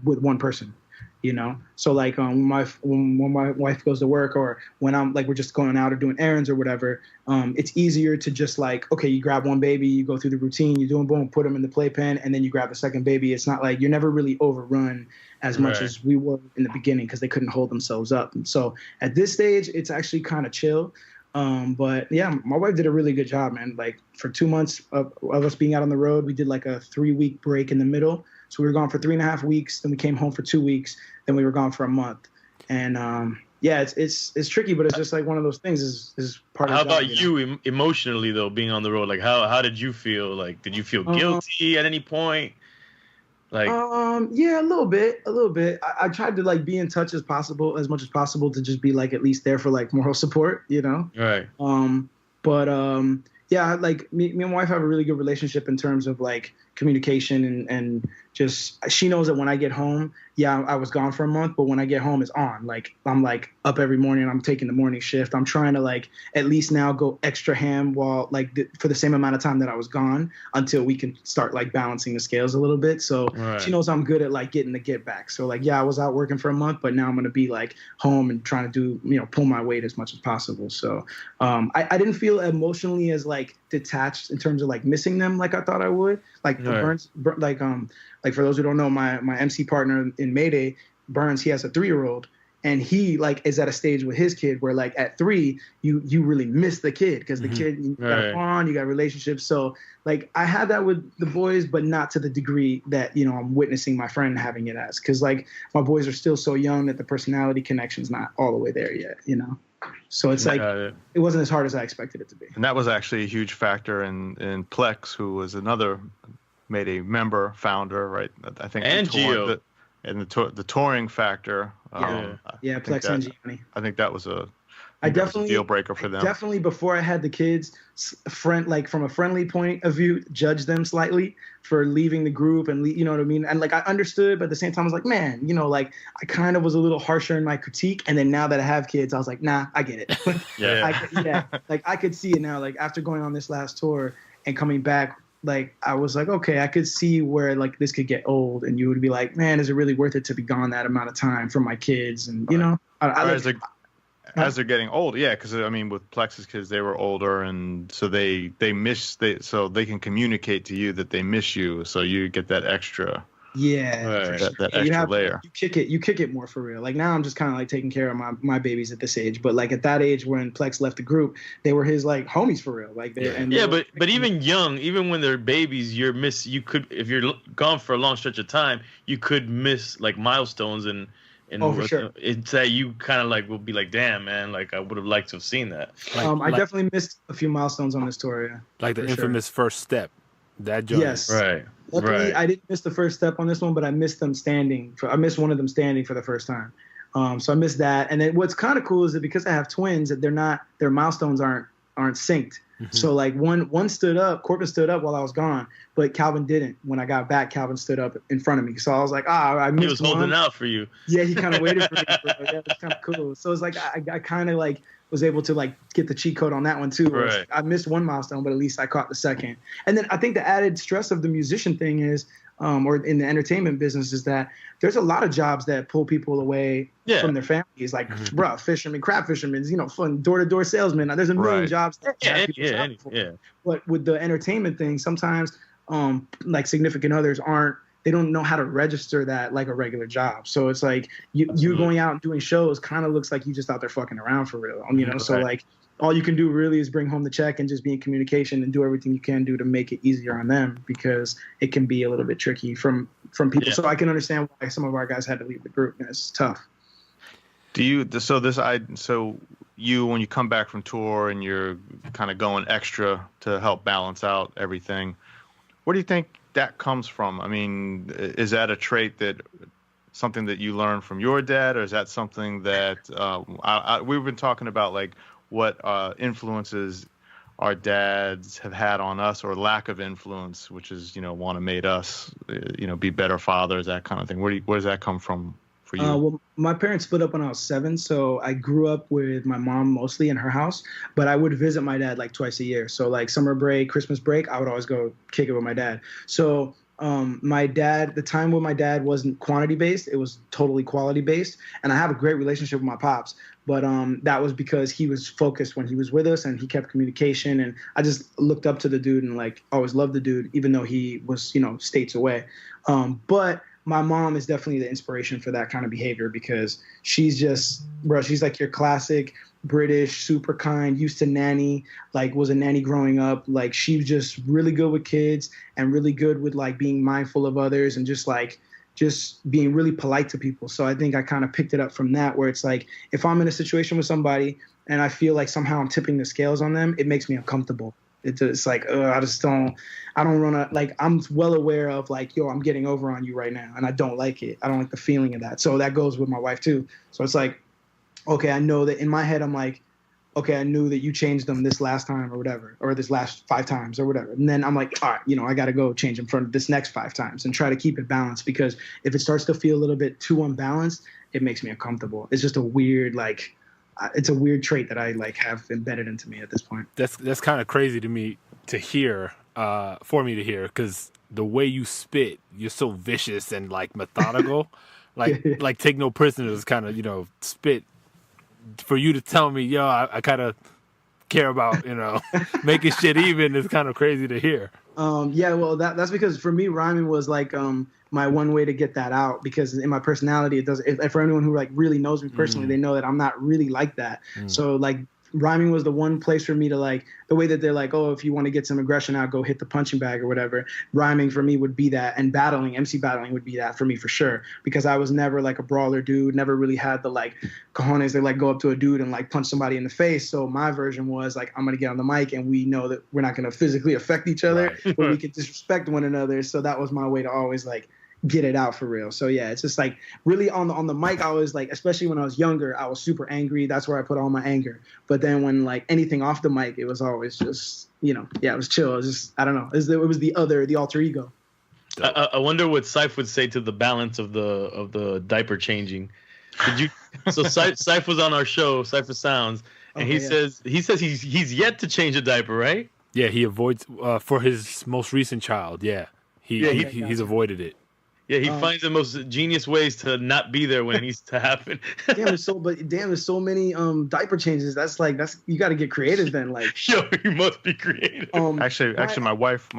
with one person. You know, so like when my wife goes to work, or when I'm like we're just going out or doing errands or whatever, it's easier to just like, okay, you grab one baby, you go through the routine, you do them, boom, put them in the playpen, and then you grab the second baby. It's not like you're never really overrun as much as we were in the beginning because they couldn't hold themselves up. And so at this stage, it's actually kind of chill. But yeah, my wife did a really good job, man. Like for 2 months of us being out on the road, we did like a 3-week break in the middle. So we were gone for 3.5 weeks. Then we came home for 2 weeks. Then we were gone for a month. And yeah, it's tricky, but it's just like one of those things. Is part of. How the job, about you emotionally though, being on the road? Like how did you feel? Like did you feel guilty at any point? Like yeah, a little bit. I tried to like be in touch as much as possible to just be like at least there for like moral support, you know. Right. But yeah, like me and my wife have a really good relationship in terms of like communication and just she knows that when I get home, yeah, I was gone for a month, but when I get home, it's on. Like I'm like up every morning. I'm taking the morning shift. I'm trying to like at least now go extra ham while like for the same amount of time that I was gone until we can start like balancing the scales a little bit. So she knows I'm good at like getting the get back. So like, yeah, I was out working for a month, but now I'm going to be like home and trying to do, you know, pull my weight as much as possible. So I didn't feel emotionally as like detached in terms of like missing them like I thought I would. Like Burns, like for those who don't know, my MC partner in Mayday, Burns, he has a 3-year-old, and he like is at a stage with his kid where like at 3 you really miss the kid because the kid, you got a bond, you got relationships. So like I had that with the boys, but not to the degree that, you know, I'm witnessing my friend having it as, because like my boys are still so young that the personality connection's not all the way there yet, you know. So it's like it wasn't as hard as I expected it to be. And that was actually a huge factor in Plex, who was another Mayday member, founder, right? I think and Gio. And the touring factor. Yeah, Plex and Gianni. I think that was a deal breaker for them. Definitely before I had the kids, like from a friendly point of view, judge them slightly for leaving the group and you know what I mean. And like I understood, but at the same time I was like, man, you know, like I kind of was a little harsher in my critique. And then now that I have kids, I was like, nah, I get it. Like I could see it now. Like after going on this last tour and coming back, like I was like, okay, I could see where like this could get old, and you would be like, man, is it really worth it to be gone that amount of time for my kids? And you know, as they're getting older, yeah, because I mean, with Plex's kids, they were older, and so they so they can communicate to you that they miss you, so you get that extra. Yeah, that extra layer. You kick it more for real. Like now I'm just kind of like taking care of my babies at this age, but like at that age when Plex left the group, they were his like homies for real. Like but even young, even when they're babies, you could, if you're gone for a long stretch of time, you could miss like milestones and for sure. It's that you kind of like will be like, damn, man, like I would have liked to have seen that. I definitely missed a few milestones on this tour. Yeah, like the infamous first step. That joke. Yes. Right. Luckily, I didn't miss the first step on this one, but I missed them standing. I missed one of them standing for the first time. So I missed that. And then what's kind of cool is that because I have twins, that their milestones aren't synced. Mm-hmm. So like one stood up, Corbin stood up while I was gone, but Calvin didn't. When I got back, Calvin stood up in front of me. So I was like, I missed. He was holding out for you. Yeah, he kind of waited for me. Yeah, that's kind of cool. So it's like I kind of like was able to like get the cheat code on that one too. Right. I missed one milestone, but at least I caught the second. And then I think the added stress of the musician thing is, or in the entertainment business, is that there's a lot of jobs that pull people away from their families, like fishermen, crab fishermen, you know, fun door-to-door salesmen. There's a million jobs that But with the entertainment thing, sometimes like significant others they don't know how to register that like a regular job. So it's like you going out and doing shows kind of looks like you just out there fucking around for real. You know, so like all you can do really is bring home the check and just be in communication and do everything you can do to make it easier on them, because it can be a little bit tricky from people. Yeah. So I can understand why some of our guys had to leave the group. It's tough. When you come back from tour and you're kind of going extra to help balance out everything, where do you think that comes from? I mean, is that a trait that something that you learned from your dad, or is that something that we've been talking about, like what influences our dads have had on us, or lack of influence, which is, want to made us, be better fathers, that kind of thing. Where does that come from for you? Well, my parents split up when I was 7, so I grew up with my mom mostly in her house, but I would visit my dad like twice a year. So like summer break, Christmas break, I would always go kick it with my dad. So my dad, the time when my dad wasn't quantity based, it was totally quality based. And I have a great relationship with my pops, but that was because he was focused when he was with us and he kept communication. And I just looked up to the dude and like always loved the dude, even though he was, states away. But my mom is definitely the inspiration for that kind of behavior, because she's just, bro, she's like your classic British, super kind, used to nanny, like was a nanny growing up. Like she was just really good with kids and really good with like being mindful of others and just being really polite to people. So I think I kind of picked it up from that, where it's like, if I'm in a situation with somebody and I feel like somehow I'm tipping the scales on them, it makes me uncomfortable. It's like, I don't want to, like, I'm well aware of like, yo, I'm getting over on you right now. And I don't like it. I don't like the feeling of that. So that goes with my wife too. So it's like, okay, I know that in my head, I'm like, okay, I knew that you changed them this last time or whatever, or this last 5 times or whatever. And then I'm like, all right, I got to go change them for this next 5 times and try to keep it balanced, because if it starts to feel a little bit too unbalanced, it makes me uncomfortable. It's just a weird, like, it's a weird trait that I like have embedded into me at this point. That's kind of crazy to me to hear, for me to hear, because the way you spit, you're so vicious and like methodical, like take no prisoners kind of, spit. For you to tell me, yo, I kind of care about, making shit even is kind of crazy to hear. Yeah, well, that's because for me, rhyming was like my one way to get that out, because in my personality, it does. If for anyone who like really knows me personally, they know that I'm not really like that. So like rhyming was the one place for me to like, the way that they're like, oh, if you want to get some aggression out, go hit the punching bag or whatever. Rhyming for me would be that, and MC battling would be that for me for sure, because I was never like a brawler dude, never really had the like cojones to like go up to a dude and like punch somebody in the face. So my version was like, I'm going to get on the mic and we know that we're not going to physically affect each other, right, but we can disrespect one another. So that was my way to always like get it out for real. So yeah, it's just like really on the mic, I was like, especially when I was younger, I was super angry. That's where I put all my anger. But then when like anything off the mic, it was always just, it was chill. It was just, I don't know. It was the alter ego. I wonder what Syph would say to the balance of the diaper changing. Did you? So Syph was on our show, Syph Sounds, and he says he's yet to change a diaper, right? Yeah, he avoids for his most recent child. Yeah, he's avoided it. Yeah, he finds the most genius ways to not be there when it needs to happen. There's so many diaper changes. That's you got to get creative then. Like, yo, you must be creative. Actually, my wife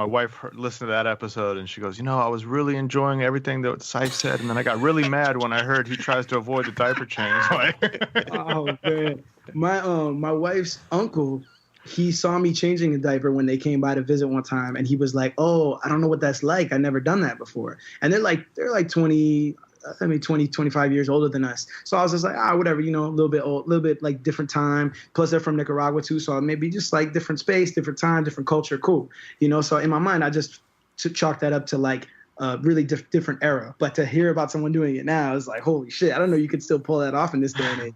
listened to that episode and she goes, I was really enjoying everything that Syph said, and then I got really mad when I heard he tries to avoid the diaper change. Oh man, my wife's uncle, he saw me changing a diaper when they came by to visit one time, and he was like, oh, I don't know what that's like. I've never done that before. And they're like 20, 25 years older than us. So I was just like, whatever, a little bit old, a little bit like different time. Plus they're from Nicaragua too. So maybe just like different space, different time, different culture. Cool. So in my mind, I just chalked that up to like really different era. But to hear about someone doing it now is like, holy shit, I don't know you could still pull that off in this day and age.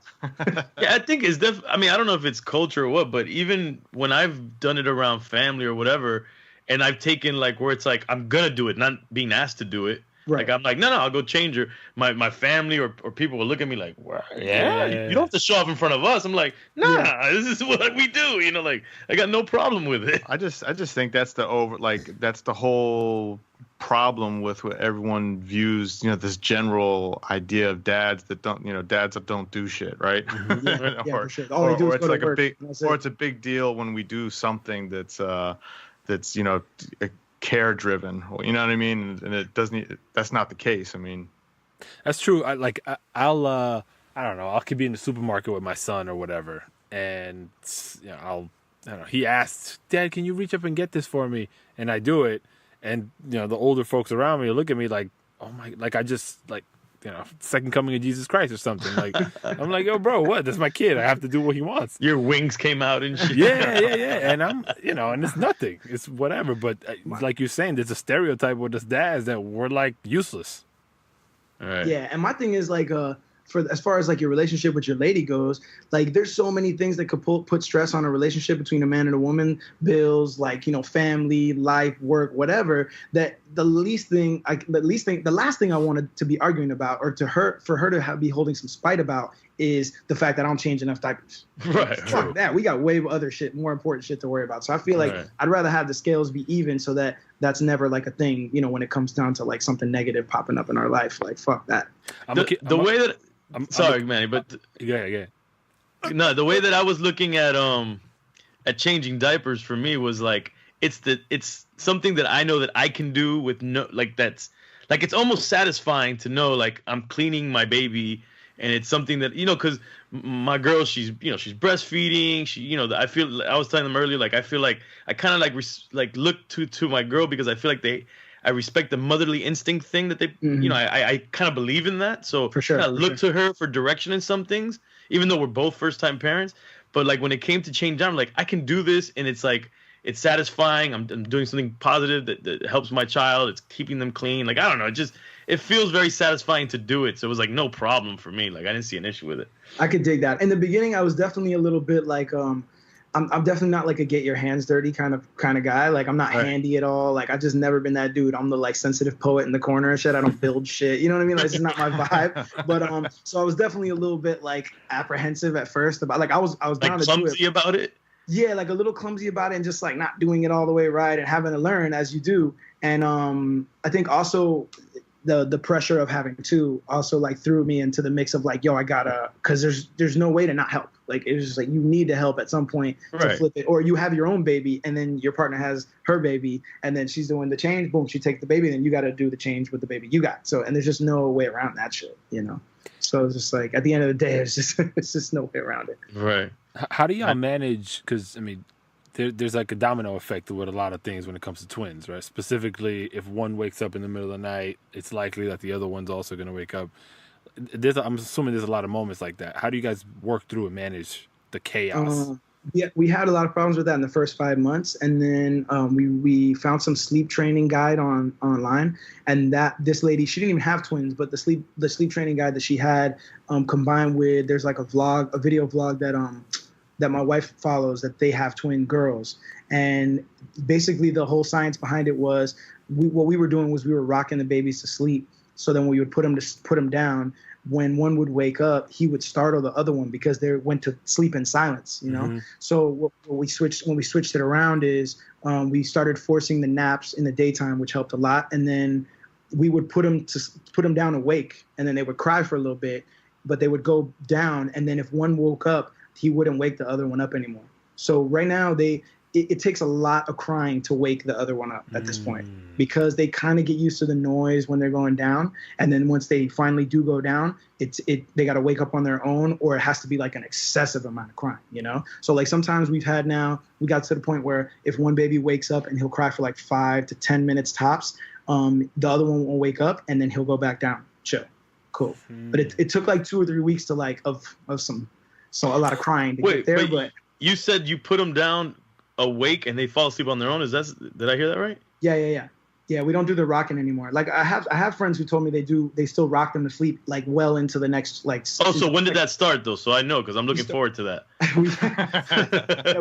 Yeah, I think it's I don't know if it's culture or what, but even when I've done it around family or whatever, and I've taken like where it's like I'm gonna do it, not being asked to do it. Right. Like I'm like, no, I'll go change her. My family or people will look at me like, well, yeah, you don't have to show up in front of us. I'm like, nah, this is what we do. Like I got no problem with it. I just think that's that's the whole problem with what everyone views, this general idea of dads that don't do shit, right? Mm-hmm. For sure. Or it's like it's a big deal when we do something that's care driven, you know what I mean? And it doesn't. That's not the case. I mean, that's true. I don't know. I could be in the supermarket with my son or whatever, and I don't know. He asks, "Dad, can you reach up and get this for me?" And I do it, and the older folks around me look at me like, "Oh my!" Like I just like. Second coming of Jesus Christ or something. Like I'm like, yo, bro, what? That's my kid. I have to do what he wants. Your wings came out and shit. Yeah. And I'm, and it's nothing. It's whatever. But like you're saying, there's a stereotype with us dads that we're like useless. Right. Yeah, and my thing is like for as far as like your relationship with your lady goes, like there's so many things that could put stress on a relationship between a man and a woman, bills, like, you know, family, life, work, whatever, that the last thing I wanted to be arguing about, or for her to be holding some spite about, is the fact that I don't change enough diapers. Right. Fuck that. We got way other shit, more important shit to worry about. So I feel like I'd rather have the scales be even, so that that's never like a thing, you know, when it comes down to like something negative popping up in our life. Like, fuck that. Sorry, Manny, but yeah. No, the way that I was looking at changing diapers for me was like it's something that I know that I can do with no, like, that's like, it's almost satisfying to know like I'm cleaning my baby, and it's something that, you know, because my girl, she's breastfeeding, I feel, I was telling them earlier, like I feel like I kind of look to my girl, because I feel like I respect the motherly instinct thing that they, you know, I kind of believe in that. So for sure, I look to her for direction in some things, even though we're both first time parents. But like when it came to change down, like I can do this, and it's like, it's satisfying. I'm doing something positive that helps my child. It's keeping them clean. Like, I don't know. It feels very satisfying to do it. So it was like no problem for me. Like I didn't see an issue with it. I could dig that. In the beginning, I was definitely a little bit like, I'm definitely not like a get your hands dirty kind of guy. Like I'm not handy at all. Like I just never been that dude. I'm the like sensitive poet in the corner and shit. I don't build shit. You know what I mean? Like, it's just not my vibe. But so I was definitely a little bit like apprehensive at first about, like I was like down to clumsy do it. about it. Yeah, like a little clumsy about it, and just like not doing it all the way right, and having to learn as you do. And I think also the pressure of having to also like threw me into the mix of like, yo, I gotta, because there's no way to not help. Like it was just like, you need to help at some point to flip it. Or you have your own baby, and then your partner has her baby, and then she's doing the change, boom, she takes the baby, and then you got to do the change with the baby you got. So, and there's just no way around that shit, you know. So it's just like, at the end of the day, it's just no way around it. Right. How do y'all manage? Because I mean, there's like a domino effect with a lot of things when it comes to twins, right? Specifically, if one wakes up in the middle of the night, it's likely that the other one's also going to wake up. I'm assuming there's a lot of moments like that. How do you guys work through and manage the chaos? Yeah, we had a lot of problems with that in the first 5 months, and then we found some sleep training guide online, and that this lady, she didn't even have twins, but the sleep training guide that she had, combined with, there's like a video vlog that my wife follows, that they have twin girls, and basically the whole science behind it was, what we were doing was we were rocking the babies to sleep. So then we would put them down. When one would wake up, he would startle the other one because they went to sleep in silence, you know? Mm-hmm. So when we switched it around is we started forcing the naps in the daytime, which helped a lot. And then we would put them down awake, and then they would cry for a little bit, but they would go down. And then if one woke up, he wouldn't wake the other one up anymore. So right now it takes a lot of crying to wake the other one up at this point, because they kind of get used to the noise when they're going down. And then once they finally do go down, they got to wake up on their own, or it has to be like an excessive amount of crying, you know? So like sometimes we got to the point where if one baby wakes up and he'll cry for like 5 to 10 minutes tops, the other one won't wake up, and then he'll go back down, chill, cool. But it took like 2 or 3 weeks to like, of a lot of crying to get there. But you said you put them down awake and they fall asleep on their own. Did I hear that right? Yeah, we don't do the rocking anymore. Like I have friends who told me they still rock them to sleep like well into the next like. Oh, so when did that start though? So I know, because I'm looking forward to that.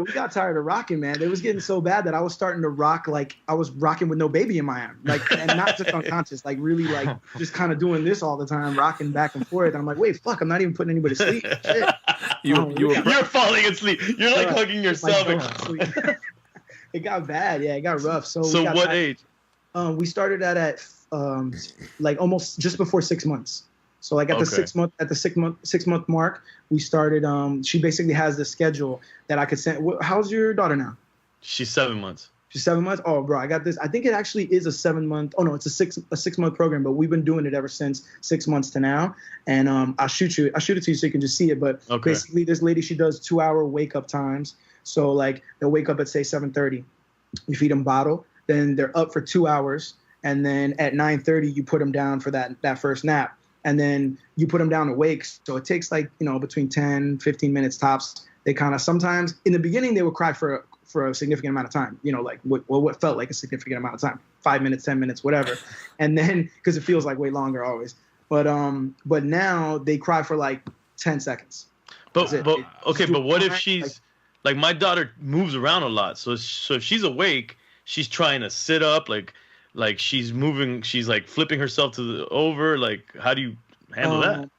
we got tired of rocking, man. It was getting so bad that I was starting to rock, like I was rocking with no baby in my arm, like, and not just unconscious, like really like just kind of doing this all the time, rocking back and forth. And I'm like, wait, fuck, I'm not even putting anybody to sleep. Shit. You're falling asleep. You're like hugging yourself. It got bad. Yeah, it got rough. So what age? We started that at like almost just before 6 months. So like at the 6 month mark, we started. She basically has the schedule that I could send. How's your daughter now? She's 7 months. She's 7 months. Oh, bro, I got this. I think it actually is a 7 month. Oh no, it's a 6 month program. But we've been doing it ever since 6 months to now. And I'll shoot it to you so you can just see it. But basically, this lady, she does 2-hour wake up times. So like they'll wake up at say 7:30. You feed them bottle. Then they're up for 2 hours, and then at 9:30 you put them down for that first nap, and then you put them down awake. So it takes like, you know, between 10-15 minutes tops. They kind of, sometimes in the beginning they would cry for a significant amount of time, you know, like what felt like a significant amount of time, 5 minutes, 10 minutes, whatever, and then because it feels like way longer always. But now they cry for like 10 seconds. But what if she's like my daughter moves around a lot, so if she's awake, she's trying to sit up, like she's moving, she's like flipping herself over. Like, how do you handle that?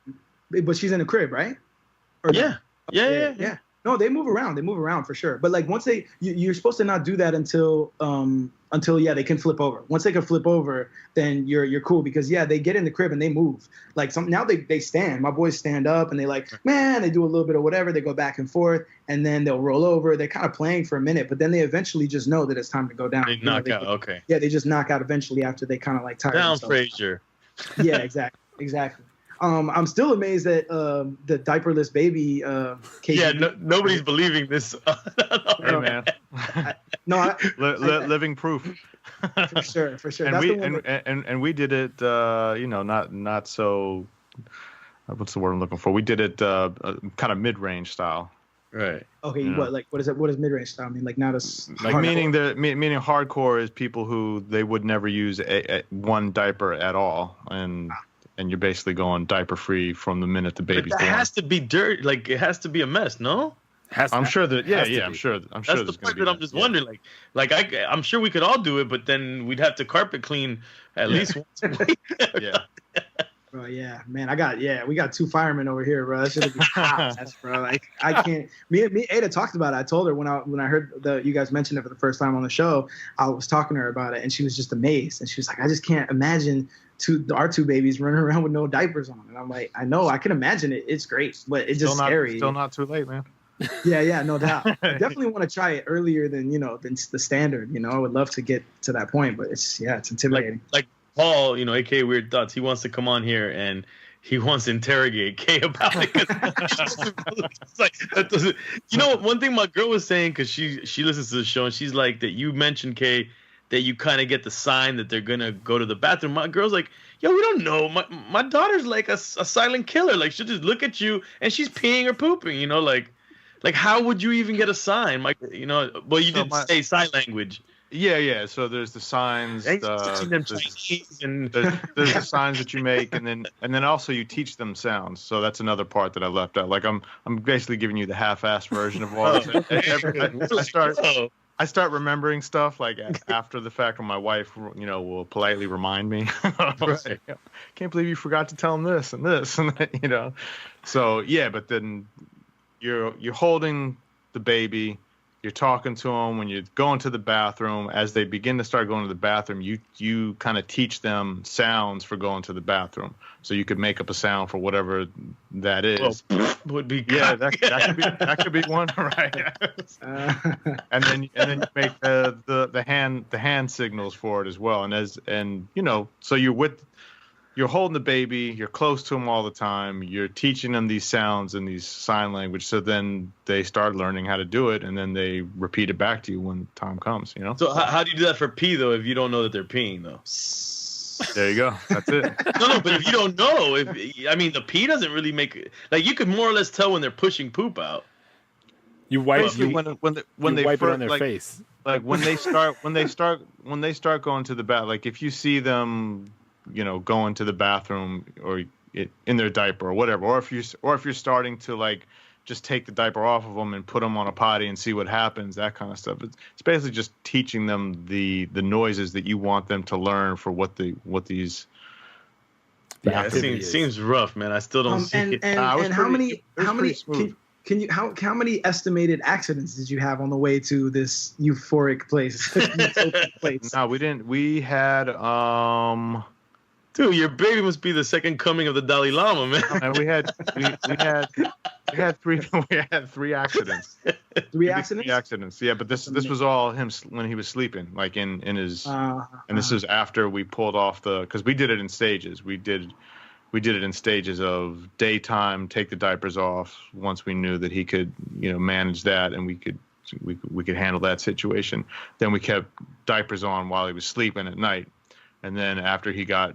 But she's in the crib, right? Yeah. No, they move around. They move around for sure. But like once you're supposed to not do that until they can flip over. Once they can flip over, then you're cool because they get in the crib and they move. Like now they stand. My boys stand up and they they do a little bit of whatever. They go back and forth and then they'll roll over. They're kind of playing for a minute, but then they eventually just know that it's time to go down. They knock out. Okay. Yeah, they just knock out eventually after they kind of like tire down. themselves. Frazier. Yeah, exactly. I'm still amazed that the diaperless baby. Nobody's believing this. Hey man, living proof. For sure. And we did it. Not so. What's the word I'm looking for? We did it kind of mid-range style. Right. Okay. What is it? What does mid-range style mean? Like not as like meaning hardcore is people who they would never use one diaper at all, and you're basically going diaper free from the minute the baby's born. It has to be dirty. Like it has to be a mess, no? I'm sure that. I'm sure. That's the part that I'm just wondering. I'm sure we could all do it, but then we'd have to carpet clean at least once a week. Yeah. Bro, yeah, man, we got 2 firemen over here, bro. That should be hot, bro. Like I can't. Me, Ada talked about it. I told her when I heard you guys mention it for the first time on the show, I was talking to her about it, and she was just amazed, and she was like, I just can't imagine our 2 babies running around with no diapers on, and I'm like, I know, I can imagine it. It's great, but it's just scary. Still not too late, man. Yeah, no doubt. I definitely want to try it earlier than than the standard. I would love to get to that point, but it's intimidating. Like Paul, aka Weird Thoughts, he wants to come on here and he wants to interrogate Kay about it. It's like that doesn't. One thing my girl was saying, because she listens to the show and she's like that you mentioned, Kay, that you kind of get the sign that they're gonna go to the bathroom. My girl's like, yo, we don't know. My daughter's like a silent killer. Like she'll just look at you and she's peeing or pooping. Like how would you even get a sign? Well, you did say sign language. Yeah. So there's the signs. There's the signs that you make, and then also you teach them sounds. So that's another part that I left out. Like I'm basically giving you the half-assed version of all of it. I start remembering stuff like after the fact when my wife, will politely remind me. Right. Can't believe you forgot to tell them this and this and that, So yeah, but then you're holding the baby. You're talking to them when you're going to the bathroom. As they begin to start going to the bathroom, you kind of teach them sounds for going to the bathroom. So you could make up a sound for whatever that is. Well, would be that could be one, right? And then you make the hand signals for it as well. So you're holding the baby, you're close to them all the time, you're teaching them these sounds and these sign language, so then they start learning how to do it, and then they repeat it back to you when time comes, So how do you do that for pee, though, if you don't know that they're peeing, though? There you go. That's it. No, but if you don't know, the pee doesn't really make... Like, you could more or less tell when they're pushing poop out. You wipe when they wipe first, it on their face. Like when they start going to the bath, like if you see them going to the bathroom or in their diaper or whatever, or if you're starting to like just take the diaper off of them and put them on a potty and see what happens, that kind of stuff. It's basically just teaching them the noises that you want them to learn for what these. Yeah, it seems rough, man. I still don't see it. And how many estimated accidents did you have on the way to this euphoric place? No, we didn't. We had Dude, your baby must be the second coming of the Dalai Lama, man. And we had 3 accidents. 3 accidents? 3 accidents. Yeah, but this was all him when he was sleeping, like in his. And this is after we pulled off because we did it in stages. We did it in stages of daytime, take the diapers off once we knew that he could, manage that, and we could handle that situation. Then we kept diapers on while he was sleeping at night, and then after he got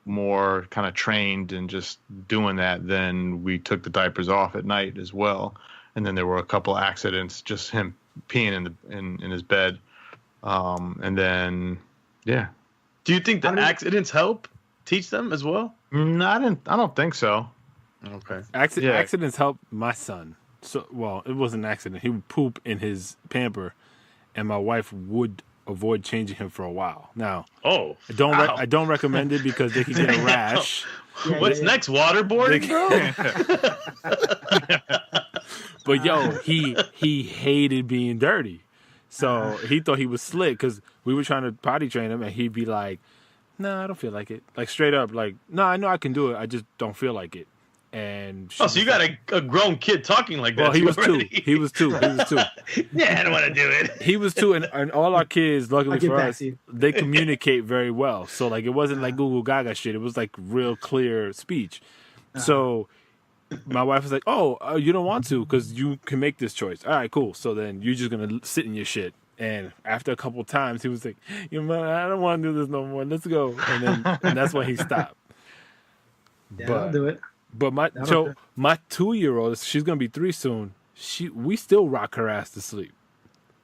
more kind of trained and just doing that, then we took the diapers off at night as well. And then there were a couple accidents, just him peeing in his bed, and then do you think the accidents help teach them as well? No, I don't think so. Okay. Accidents help my son. So, well, it was an accident. He would poop in his pamper, and my wife would avoid changing him for a while. Now, I don't recommend it because they can get a rash. What's next? Waterboarding, bro? But yo, he hated being dirty, so he thought he was slick because we were trying to potty train him, and he'd be like, "No, I don't feel like it." Like straight up, like, "No, I know I can do it. I just don't feel like it." And so you got a grown kid talking like that? Well, he was two. He was two. Yeah, I don't want to do it. He was two, and all our kids, luckily for us, they communicate very well. So like, it wasn't like Google Gaga shit. It was like real clear speech. So my wife was like, "Oh, you don't want to because you can make this choice. All right, cool. So then you're just gonna sit in your shit." And after a couple of times, he was like, "You know, I don't want to do this no more. Let's go." And that's when he stopped. Yeah, I'll do it. But my 2-year-old, she's gonna be 3 soon. We still rock her ass to sleep.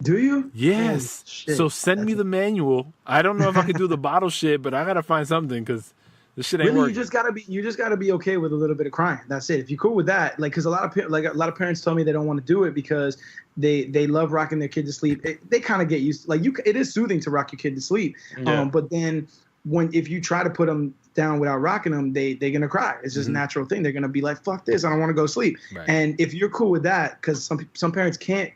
Do you? Yes. So send me the manual. I don't know if I can do the bottle shit, but I gotta find something because this shit ain't working. You just gotta be okay with a little bit of crying. That's it. If you're cool with that, like, because a lot of parents tell me they don't want to do it because they love rocking their kid to sleep. They kind of get used to, it is soothing to rock your kid to sleep. Yeah. But then if you try to put them down without rocking them, they're gonna cry. It's just a natural thing. They're gonna be like, "Fuck this, I don't want to go sleep." Right. And if you're cool with that, because some parents can't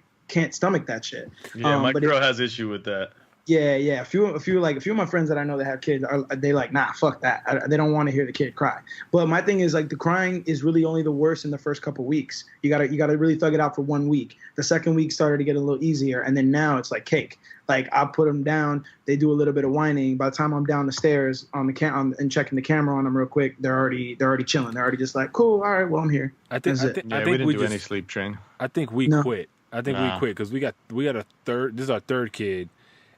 stomach that shit. Yeah, my girl has issue with that. Yeah. A few of my friends that I know that have kids, they like, nah, fuck that. They don't want to hear the kid cry. But my thing is, like, the crying is really only the worst in the first couple weeks. You gotta really thug it out for 1 week. The second week started to get a little easier, and then now it's like cake. Like, I put them down, they do a little bit of whining. By the time I'm down the stairs and checking the camera on them real quick, they're already chilling. They're already just like, cool, all right, well, I'm here. I think we didn't do any sleep train. I think we quit. We quit because we got a third. This is our third kid.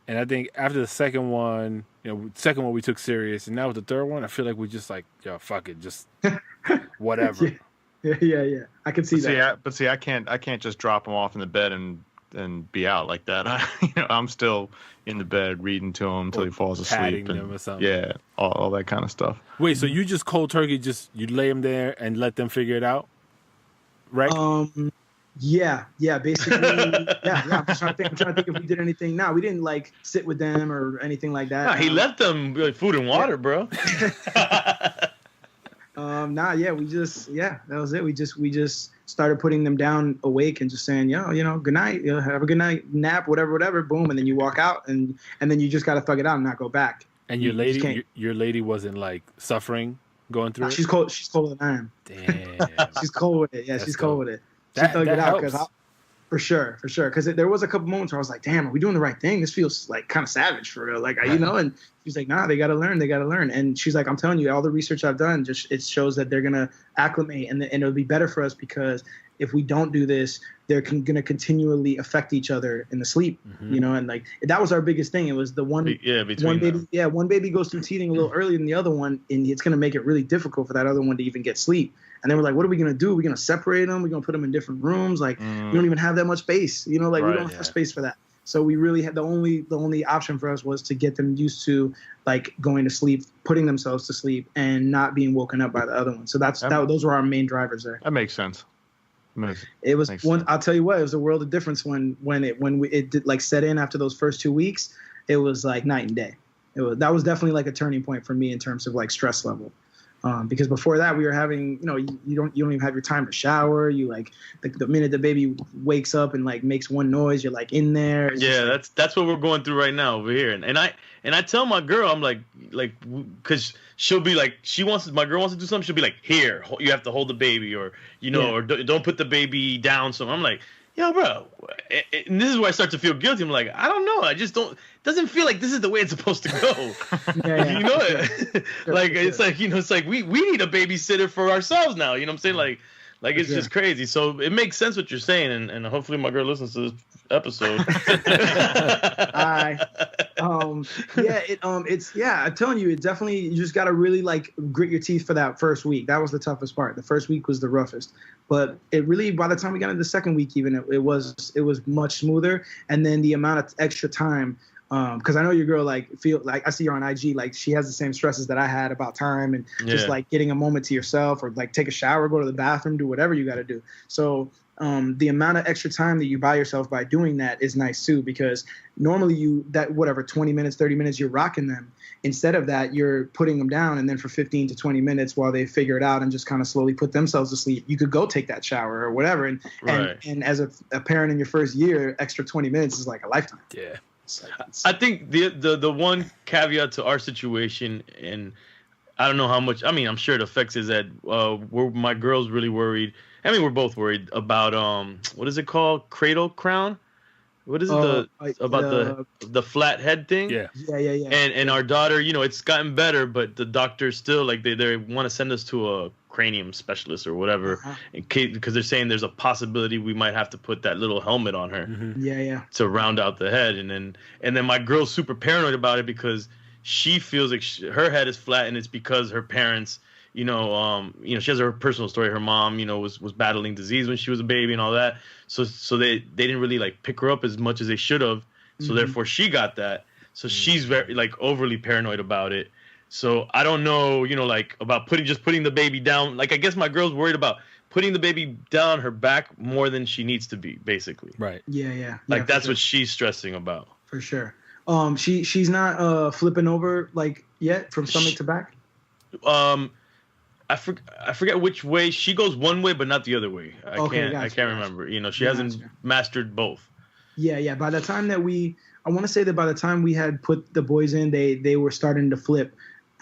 And I think after the second one, we took serious, and now with the third one, I feel like we just like, yo, fuck it, just whatever. Yeah. I can see that. I can't just drop them off in the bed and be out like that. I'm still in the bed reading to him until he falls asleep. Them or something. Yeah, all that kind of stuff. Wait, so you just cold turkey, you lay them there and let them figure it out, right? Yeah, basically, yeah. I'm trying to think if we did anything. No, we didn't like sit with them or anything like that. Nah, he left them food and water, bro. That was it. We just started putting them down awake and just saying, good night, have a good night, nap, whatever, boom, and then you walk out and then you just gotta thug it out and not go back. And your lady wasn't like suffering going through it? She's colder than I am. Damn. She's cold with it. Yeah, she's cold with it. She That thugged it out helps. for sure. Because there was a couple moments where I was like, damn, are we doing the right thing? This feels like kind of savage for real. Like, and she's like, nah, they got to learn. And she's like, I'm telling you, all the research I've done, it shows that they're going to acclimate and it'll be better for us because if we don't do this, they're going to continually affect each other in the sleep, and like that was our biggest thing. It was the one baby goes through teething a little earlier than the other one, and it's going to make it really difficult for that other one to even get sleep. And then we're like, what are we going to do? We're going to separate them. We're going to put them in different rooms. Like, we don't even have that much space, we don't have space for that. So we really had the only option for us was to get them used to like going to sleep, putting themselves to sleep, and not being woken up by the other one. So those were our main drivers there. That makes sense. It was one. I'll tell you what. It was a world of difference when it did like set in after those first 2 weeks. It was like night and day. That was definitely like a turning point for me in terms of like stress level. Because before that we were having, you don't even have your time to shower. You like the minute the baby wakes up and like makes one noise, you're like in there. Yeah, that's what we're going through right now over here. And I tell my girl, I'm like, because she'll be like, my girl wants to do something. She'll be like, here, you have to hold the baby, or or don't put the baby down. So I'm like, yo, bro, and this is where I start to feel guilty. I'm like, I don't know. I just don't. Doesn't feel like this is the way it's supposed to go. Like it's like it's like we need a babysitter for ourselves now. You know what I'm saying? Like it's just crazy. So it makes sense what you're saying, and hopefully my girl listens to this episode. I'm telling you, it definitely, you just got to really like grit your teeth for that first week. That was the toughest part. The first week was the roughest, but it really, by the time we got into the second week, even it was much smoother. And then the amount of extra time Because I know your girl like feel like I see her on IG, like she has the same stresses that I had about time and just like getting a moment to yourself or like take a shower, go to the bathroom, do whatever you got to do. So the amount of extra time that you buy yourself by doing that is nice too, because normally 20 minutes, 30 minutes, you're rocking them. Instead of that, you're putting them down, and then for 15 to 20 minutes while they figure it out and just kind of slowly put themselves to sleep, you could go take that shower or whatever. And as a parent in your first year, extra 20 minutes is like a lifetime. Yeah. I think the one caveat to our situation, and I don't know how much, I mean, I'm sure it affects, is that my girl's really worried. I mean, we're both worried about what is it called? Cradle crown? What is it about the flat head thing? Yeah. And our daughter, you know, it's gotten better, but the doctors still like they want to send us to a cranium specialist or whatever, in case, because they're saying there's a possibility we might have to put that little helmet on her. Yeah. To round out the head, and then my girl's super paranoid about it because she feels like her head is flat, and it's because her parents. You know, she has her personal story. Her mom, you know, was battling disease when she was a baby and all that. So they didn't really like pick her up as much as they should have. So therefore she got that. So she's very like overly paranoid about it. So I don't know, you know, like about putting the baby down. Like I guess my girl's worried about putting the baby down her back more than she needs to be, basically. Right. Yeah. Like that's what she's stressing about. For sure. She's not flipping over like yet from stomach to back. I forget which way she goes. One way, but not the other way. I can't remember. You know, she hasn't mastered both. Yeah. By the time that I want to say that by the time we had put the boys in, they were starting to flip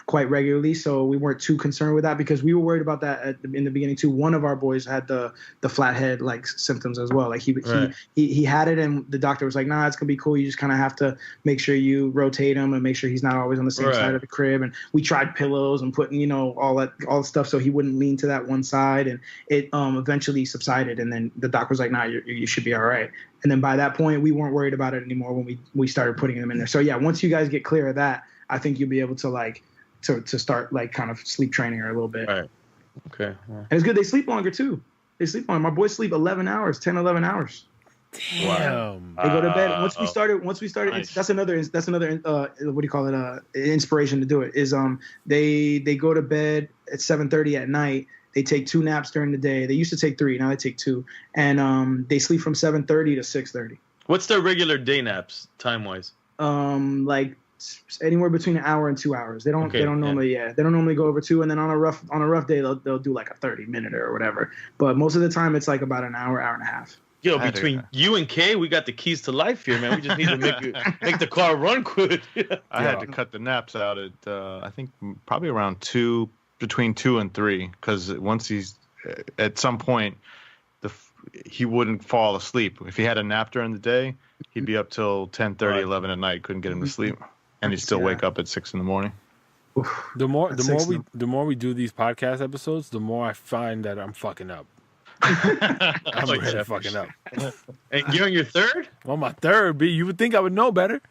quite regularly, so we weren't too concerned with that because we were worried about that in the beginning too. One of our boys had the flathead like symptoms as well. Like he had it, and the doctor was like, "Nah, it's gonna be cool. You just kind of have to make sure you rotate him and make sure he's not always on the same side of the crib." And we tried pillows and putting, you know, all the stuff so he wouldn't lean to that one side, and it eventually subsided. And then the doctor was like, "Nah, you should be all right." And then by that point, we weren't worried about it anymore when we started putting him in there. So yeah, once you guys get clear of that, I think you'll be able to like. To start like kind of sleep training her a little bit. Right. Okay. Yeah. And it's good. They sleep longer too. They sleep longer. My boys sleep 11 hours, 10, 11 hours. Damn. They go to bed. Once we started, nice. that's another what do you call it? Inspiration to do it is they go to bed at 7:30 at night. They take 2 naps during the day. They used to take 3. Now they take 2. And they sleep from 7:30 to 6:30. What's their regular day naps time wise? Like anywhere between an hour and 2 hours. They don't normally go over 2, and then on a rough day they'll do like a 30-minute or whatever. But most of the time it's like about an hour and a half. Yo, between you and Kay, we got the keys to life here, man. We just need to make the car run quick. I had to cut the naps out at I think probably around between 2 and 3, because once he's at some point he wouldn't fall asleep. If he had a nap during the day, he'd be up till 10:30, 11 at night. Couldn't get him to sleep, and he'd still wake up at 6 in the morning. The more we do these podcast episodes, the more I find that I'm fucking up. I'm really fucking up. And you're on your third? Well, my third, B. You would think I would know better.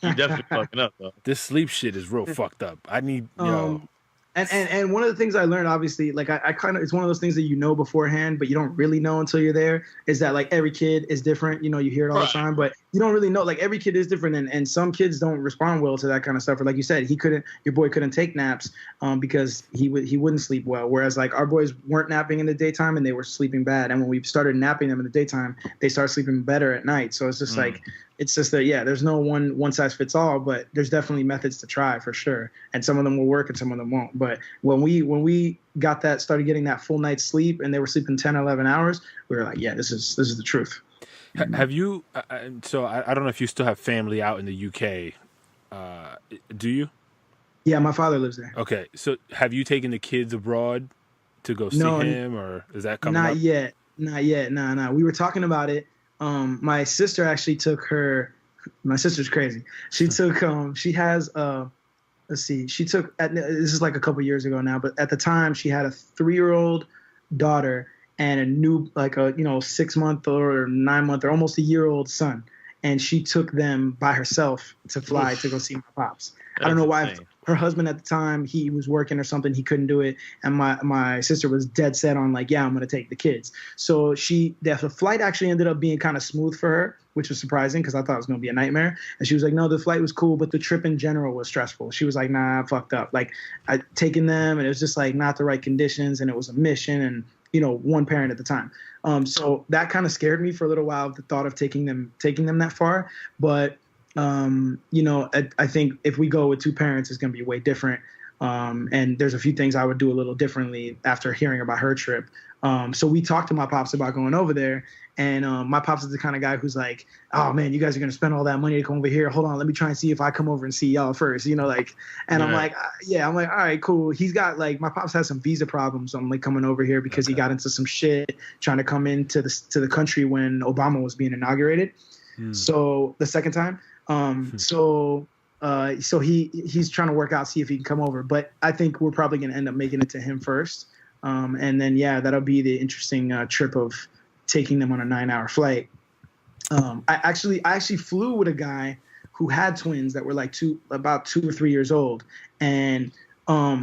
You're definitely fucking up, though. This sleep shit is real fucked up. I need, And one of the things I learned, obviously, like I kind of, it's one of those things that you know beforehand, but you don't really know until you're there, is that like every kid is different. You know, you hear it all the time, but you don't really know. Like every kid is different, and some kids don't respond well to that kind of stuff. Or like you said, your boy couldn't take naps because he wouldn't sleep well. Whereas like our boys weren't napping in the daytime and they were sleeping bad. And when we started napping them in the daytime, they started sleeping better at night. So it's just like. It's just that, there's no one size fits all, but there's definitely methods to try for sure. And some of them will work and some of them won't. But when we started getting that full night's sleep and they were sleeping 10, 11 hours, we were like, this is the truth. Have you, so I don't know if you still have family out in the UK. Do you? Yeah, my father lives there. Okay. So have you taken the kids abroad to go see him, or is that coming up? Not yet. No. We were talking about it. My sister actually took her. My sister's crazy. She took. She has. She took. This is like a couple years ago now, but at the time she had a 3-year-old daughter and a new, like a 6-month or 9-month or almost a year-old son, and she took them by herself to fly to go see my pops. I don't know why. Her husband at the time, he was working or something, he couldn't do it, and my sister was dead set on like, I'm gonna take the kids. So the flight actually ended up being kind of smooth for her. which was surprising because I thought it was going to be a nightmare. And she was like, no, the flight was cool, but the trip in general was stressful. She was like, nah, I fucked up. Like, I'd taken them, and it was just like not the right conditions, and it was a mission, and one parent at the time. So that kind of scared me for a little while, the thought of taking them that far. But I think if we go with two parents, it's going to be way different. And there's a few things I would do a little differently after hearing about her trip. So we talked to my pops about going over there, and my pops is the kind of guy who's like, oh man, you guys are going to spend all that money to come over here. Hold on, let me try and see if I come over and see y'all first, I'm like, I'm like, all right, cool. He's got like, my pops has some visa problems. So I'm like coming over here because he got into some shit trying to come into the country when Obama was being inaugurated. So the second time, so he's trying to work out, see if he can come over. But I think we're probably going to end up making it to him first. And then, that'll be the interesting trip of taking them on a 9-hour flight. I actually flew with a guy who had twins that were like about 2 or 3 years old. And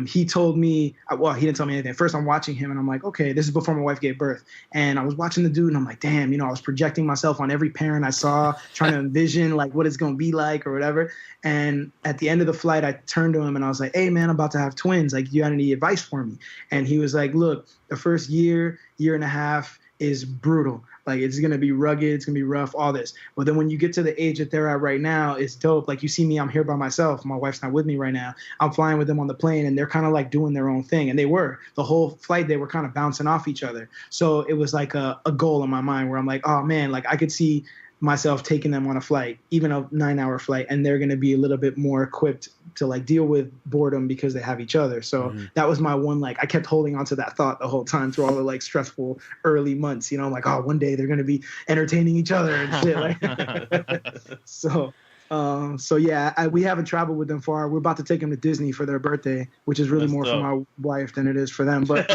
he told me, well, he didn't tell me anything. First, I'm watching him, and I'm like, okay, this is before my wife gave birth. And I was watching the dude, and I'm like, damn, I was projecting myself on every parent I saw, trying to envision like what it's going to be like or whatever. And at the end of the flight, I turned to him, and I was like, hey, man, I'm about to have twins. Like, you got any advice for me? And he was like, look, the first year and a half is brutal. Like, it's going to be rugged. It's going to be rough, all this. But then when you get to the age that they're at right now, it's dope. Like, you see me, I'm here by myself. My wife's not with me right now. I'm flying with them on the plane, and they're kind of like doing their own thing. And they were. The whole flight, they were kind of bouncing off each other. So it was like a goal in my mind where I'm like, oh, man, like I could see myself taking them on a flight, even a 9-hour flight, and they're going to be a little bit more equipped to like deal with boredom because they have each other. So that was my one, like, I kept holding on to that thought the whole time through all the like stressful early months, I'm like, oh, one day they're going to be entertaining each other and shit. Like, we haven't traveled with them far. We're about to take them to Disney for their birthday, which is really more for my wife than it is for them. But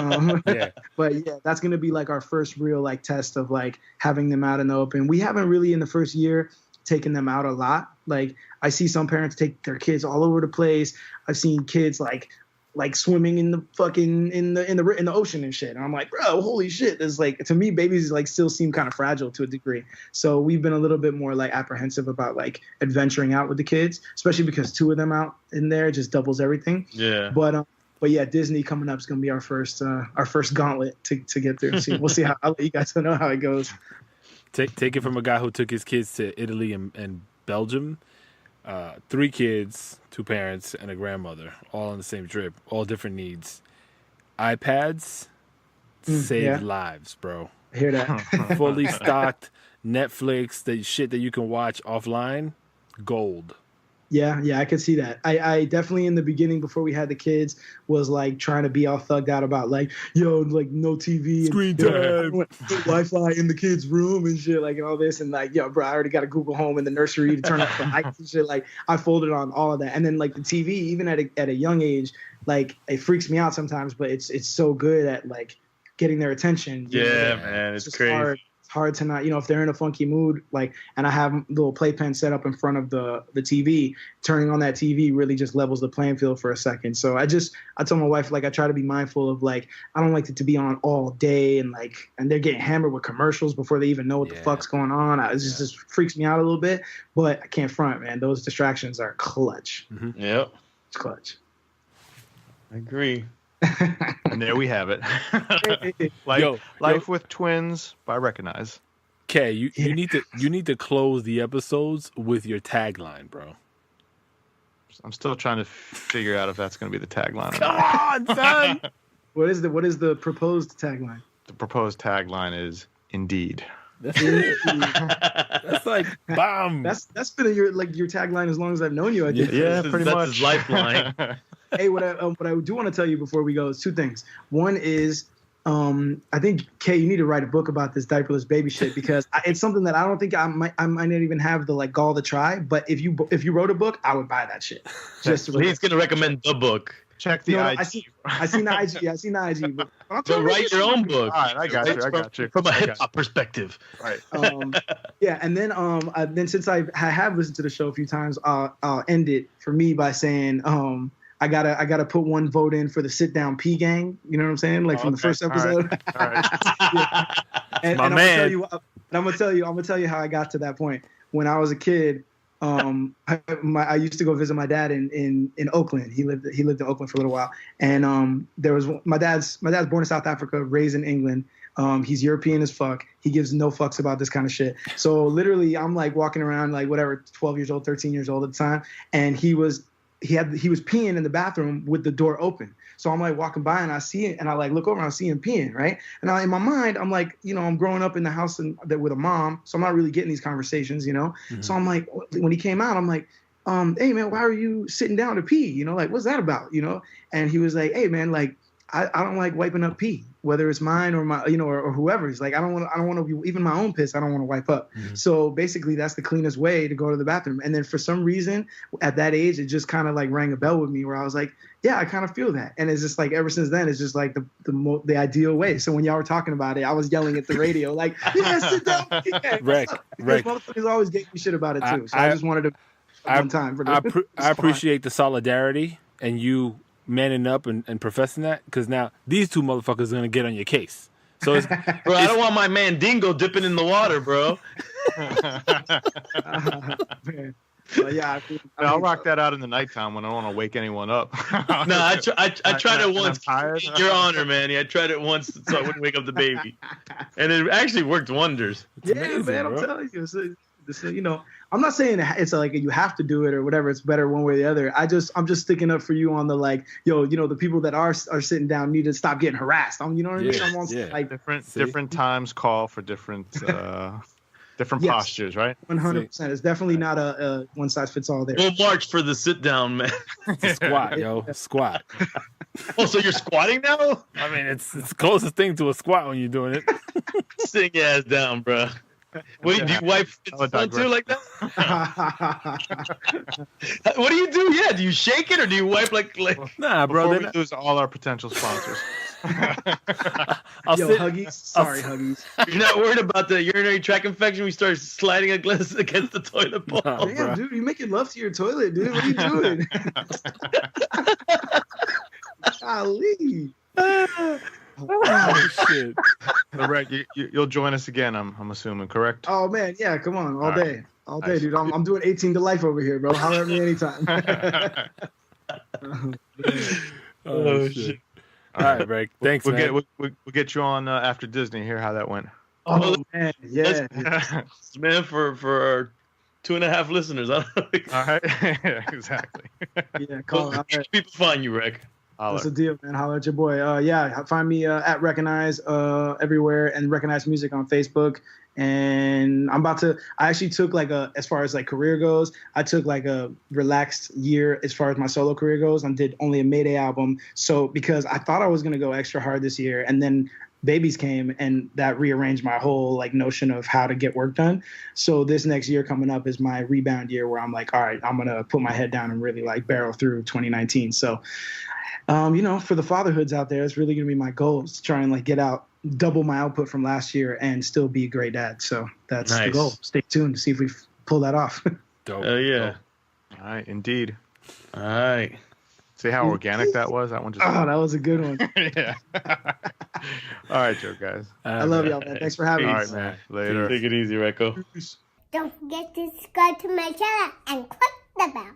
that's going to be like our first real like test of like having them out in the open. We haven't really in the first year taken them out a lot. Like, I see some parents take their kids all over the place. I've seen kids like swimming in the fucking in the ocean and shit. And I'm like, bro, holy shit. It's like, to me, babies like still seem kind of fragile to a degree. So we've been a little bit more like apprehensive about like adventuring out with the kids, especially because 2 of them out in there just doubles everything. Yeah. But yeah, Disney coming up is gonna be our first gauntlet to get through. So we'll see how. I'll let you guys know how it goes. Take it from a guy who took his kids to Italy and Belgium. 3 kids, 2 parents, and a grandmother, all on the same trip, all different needs. iPads saved lives, bro. I hear that. Fully stocked Netflix, the shit that you can watch offline, gold. Yeah, I could see that. I definitely in the beginning before we had the kids was like trying to be all thugged out about like, like no TV, screen time, Wi-Fi in the kids' room and shit, like, and all this, and like, bro, I already got a Google Home in the nursery to turn off the lights and shit. Like, I folded on all of that, and then like the TV, even at a young age, like it freaks me out sometimes, but it's so good at like getting their attention. Man, it's crazy. Hard to not, if they're in a funky mood, like, and I have a little playpen set up in front of the TV, turning on that TV really just levels the playing field for a second. So I told my wife, like, I try to be mindful of like, I don't like it to be on all day and they're getting hammered with commercials before they even know what the fuck's going on. It just freaks me out a little bit, but I can't front, man. Those distractions are clutch. Mm-hmm. Yep. It's clutch. I agree. And there we have it. Life with Twins by Wrekonize. Okay, you need to close the episodes with your tagline, bro. I'm still trying to figure out if that's going to be the tagline. Come on, son. What is the proposed tagline? The proposed tagline is "Indeed." That's like bomb. That's been your tagline as long as I've known you. I guess. Yeah, pretty much. That's his lifeline. Hey, what I do want to tell you before we go is 2 things. One is, I think Kay, you need to write a book about this diaperless baby shit because it's something that I don't think I might not even have the like gall to try. But if you wrote a book, I would buy that shit. He's gonna recommend the book. Check the IG. I seen the IG. I seen the IG. But so write your own book. All right, I got you. From a hip hop perspective. Right. And then since I have listened to the show a few times, I'll end it for me by saying I gotta put one vote in for the sit down pee gang. You know what I'm saying? Like from the first episode. All right. Yeah. And I'm gonna tell you how I got to that point. When I was a kid, I used to go visit my dad in Oakland. He lived in Oakland for a little while, and there was my dad's born in South Africa, raised in England. He's European as fuck. He gives no fucks about this kind of shit. So literally, I'm like walking around like whatever, 12 years old, 13 years old at the time, and he was peeing in the bathroom with the door open. So I'm like walking by and I see it and I like look over and I see him peeing, right? And in my mind, I'm like, I'm growing up in the house with a mom, so I'm not really getting these conversations, Mm-hmm. So I'm like, when he came out, I'm like, hey man, why are you sitting down to pee? Like, what's that about? And he was like, hey man, like, I don't like wiping up pee, whether it's mine or my, or whoever's. Like, I don't want to be, even my own piss, I don't want to wipe up. Mm-hmm. So basically that's the cleanest way to go to the bathroom. And then for some reason at that age, it just kind of like rang a bell with me where I was like, yeah, I kind of feel that. And it's just like, ever since then, it's just like the ideal way. So when y'all were talking about it, I was yelling at the radio, like, yeah, sit down. Yeah. Wrek. Motherfuckers always gave me shit about it too. So I just wanted to one time for the I appreciate the solidarity and you manning up and professing that, because now these two motherfuckers are gonna get on your case. So it's, bro, I don't want my mandingo dipping in the water, bro. Yeah, I'll rock that out in the nighttime when I don't want to wake anyone up. No, I tried it once. Your honor, Manny. I tried it once so I wouldn't wake up the baby, and it actually worked wonders. It's amazing, man. I'm telling you. I'm not saying it's like you have to do it or whatever. It's better one way or the other. I'm just sticking up for you on the like, the people that are sitting down need to stop getting harassed. You know what I mean? I'm on, like different times call for different postures, right? 100%. It's definitely not a one size fits all there. We'll march for the sit down, man. Squat, yo, squat. Oh, so you're squatting now? I mean, it's the closest thing to a squat when you're doing it. Sitting your ass down, bro. What do you wipe too like that? What do you do? Yeah, do you shake it or do you wipe like? Nah, bro. Before we lose all our potential sponsors. Huggies. Sorry, Huggies. You're not worried about the urinary tract infection? We start sliding against the toilet bowl. No, damn, bro. dude, you're making love to your toilet, dude. What are you doing? Golly. Oh, shit. So, Wrek, you'll join us again, I'm assuming, correct? Oh man, yeah, come on, all day, dude. I'm doing 18 to life over here, bro. Holler at me anytime. Oh shit. All right, Wrek. Thanks, man. We'll get you on after Disney. Hear how that went. Oh man, yeah. Man, for our 2.5 listeners. All right. Yeah, exactly. Yeah, call it. Where people find you, Wrek? What's the deal, man? Holler at your boy. Find me at Wrekonize everywhere, and Wrekonize Music on Facebook. And I actually took as far as like career goes, I took like a relaxed year as far as my solo career goes. I did only a Mayday album. So because I thought I was going to go extra hard this year, and then babies came and that rearranged my whole like notion of how to get work done. So this next year coming up is my rebound year where I'm like, all right, I'm going to put my head down and really like barrel through 2019. So for the fatherhoods out there, it's really going to be my goal is to try and like get out, double my output from last year and still be a great dad. So that's the goal. Stay tuned to see if we pull that off. Dope. Yeah. All right, indeed. All right. See how organic that was? That one just. Oh, that was a good one. Yeah. All right, Joe, guys. I love y'all, man. Thanks for having me. All right, man. Later. Take it easy, Wreko. Don't forget to subscribe to my channel and click the bell.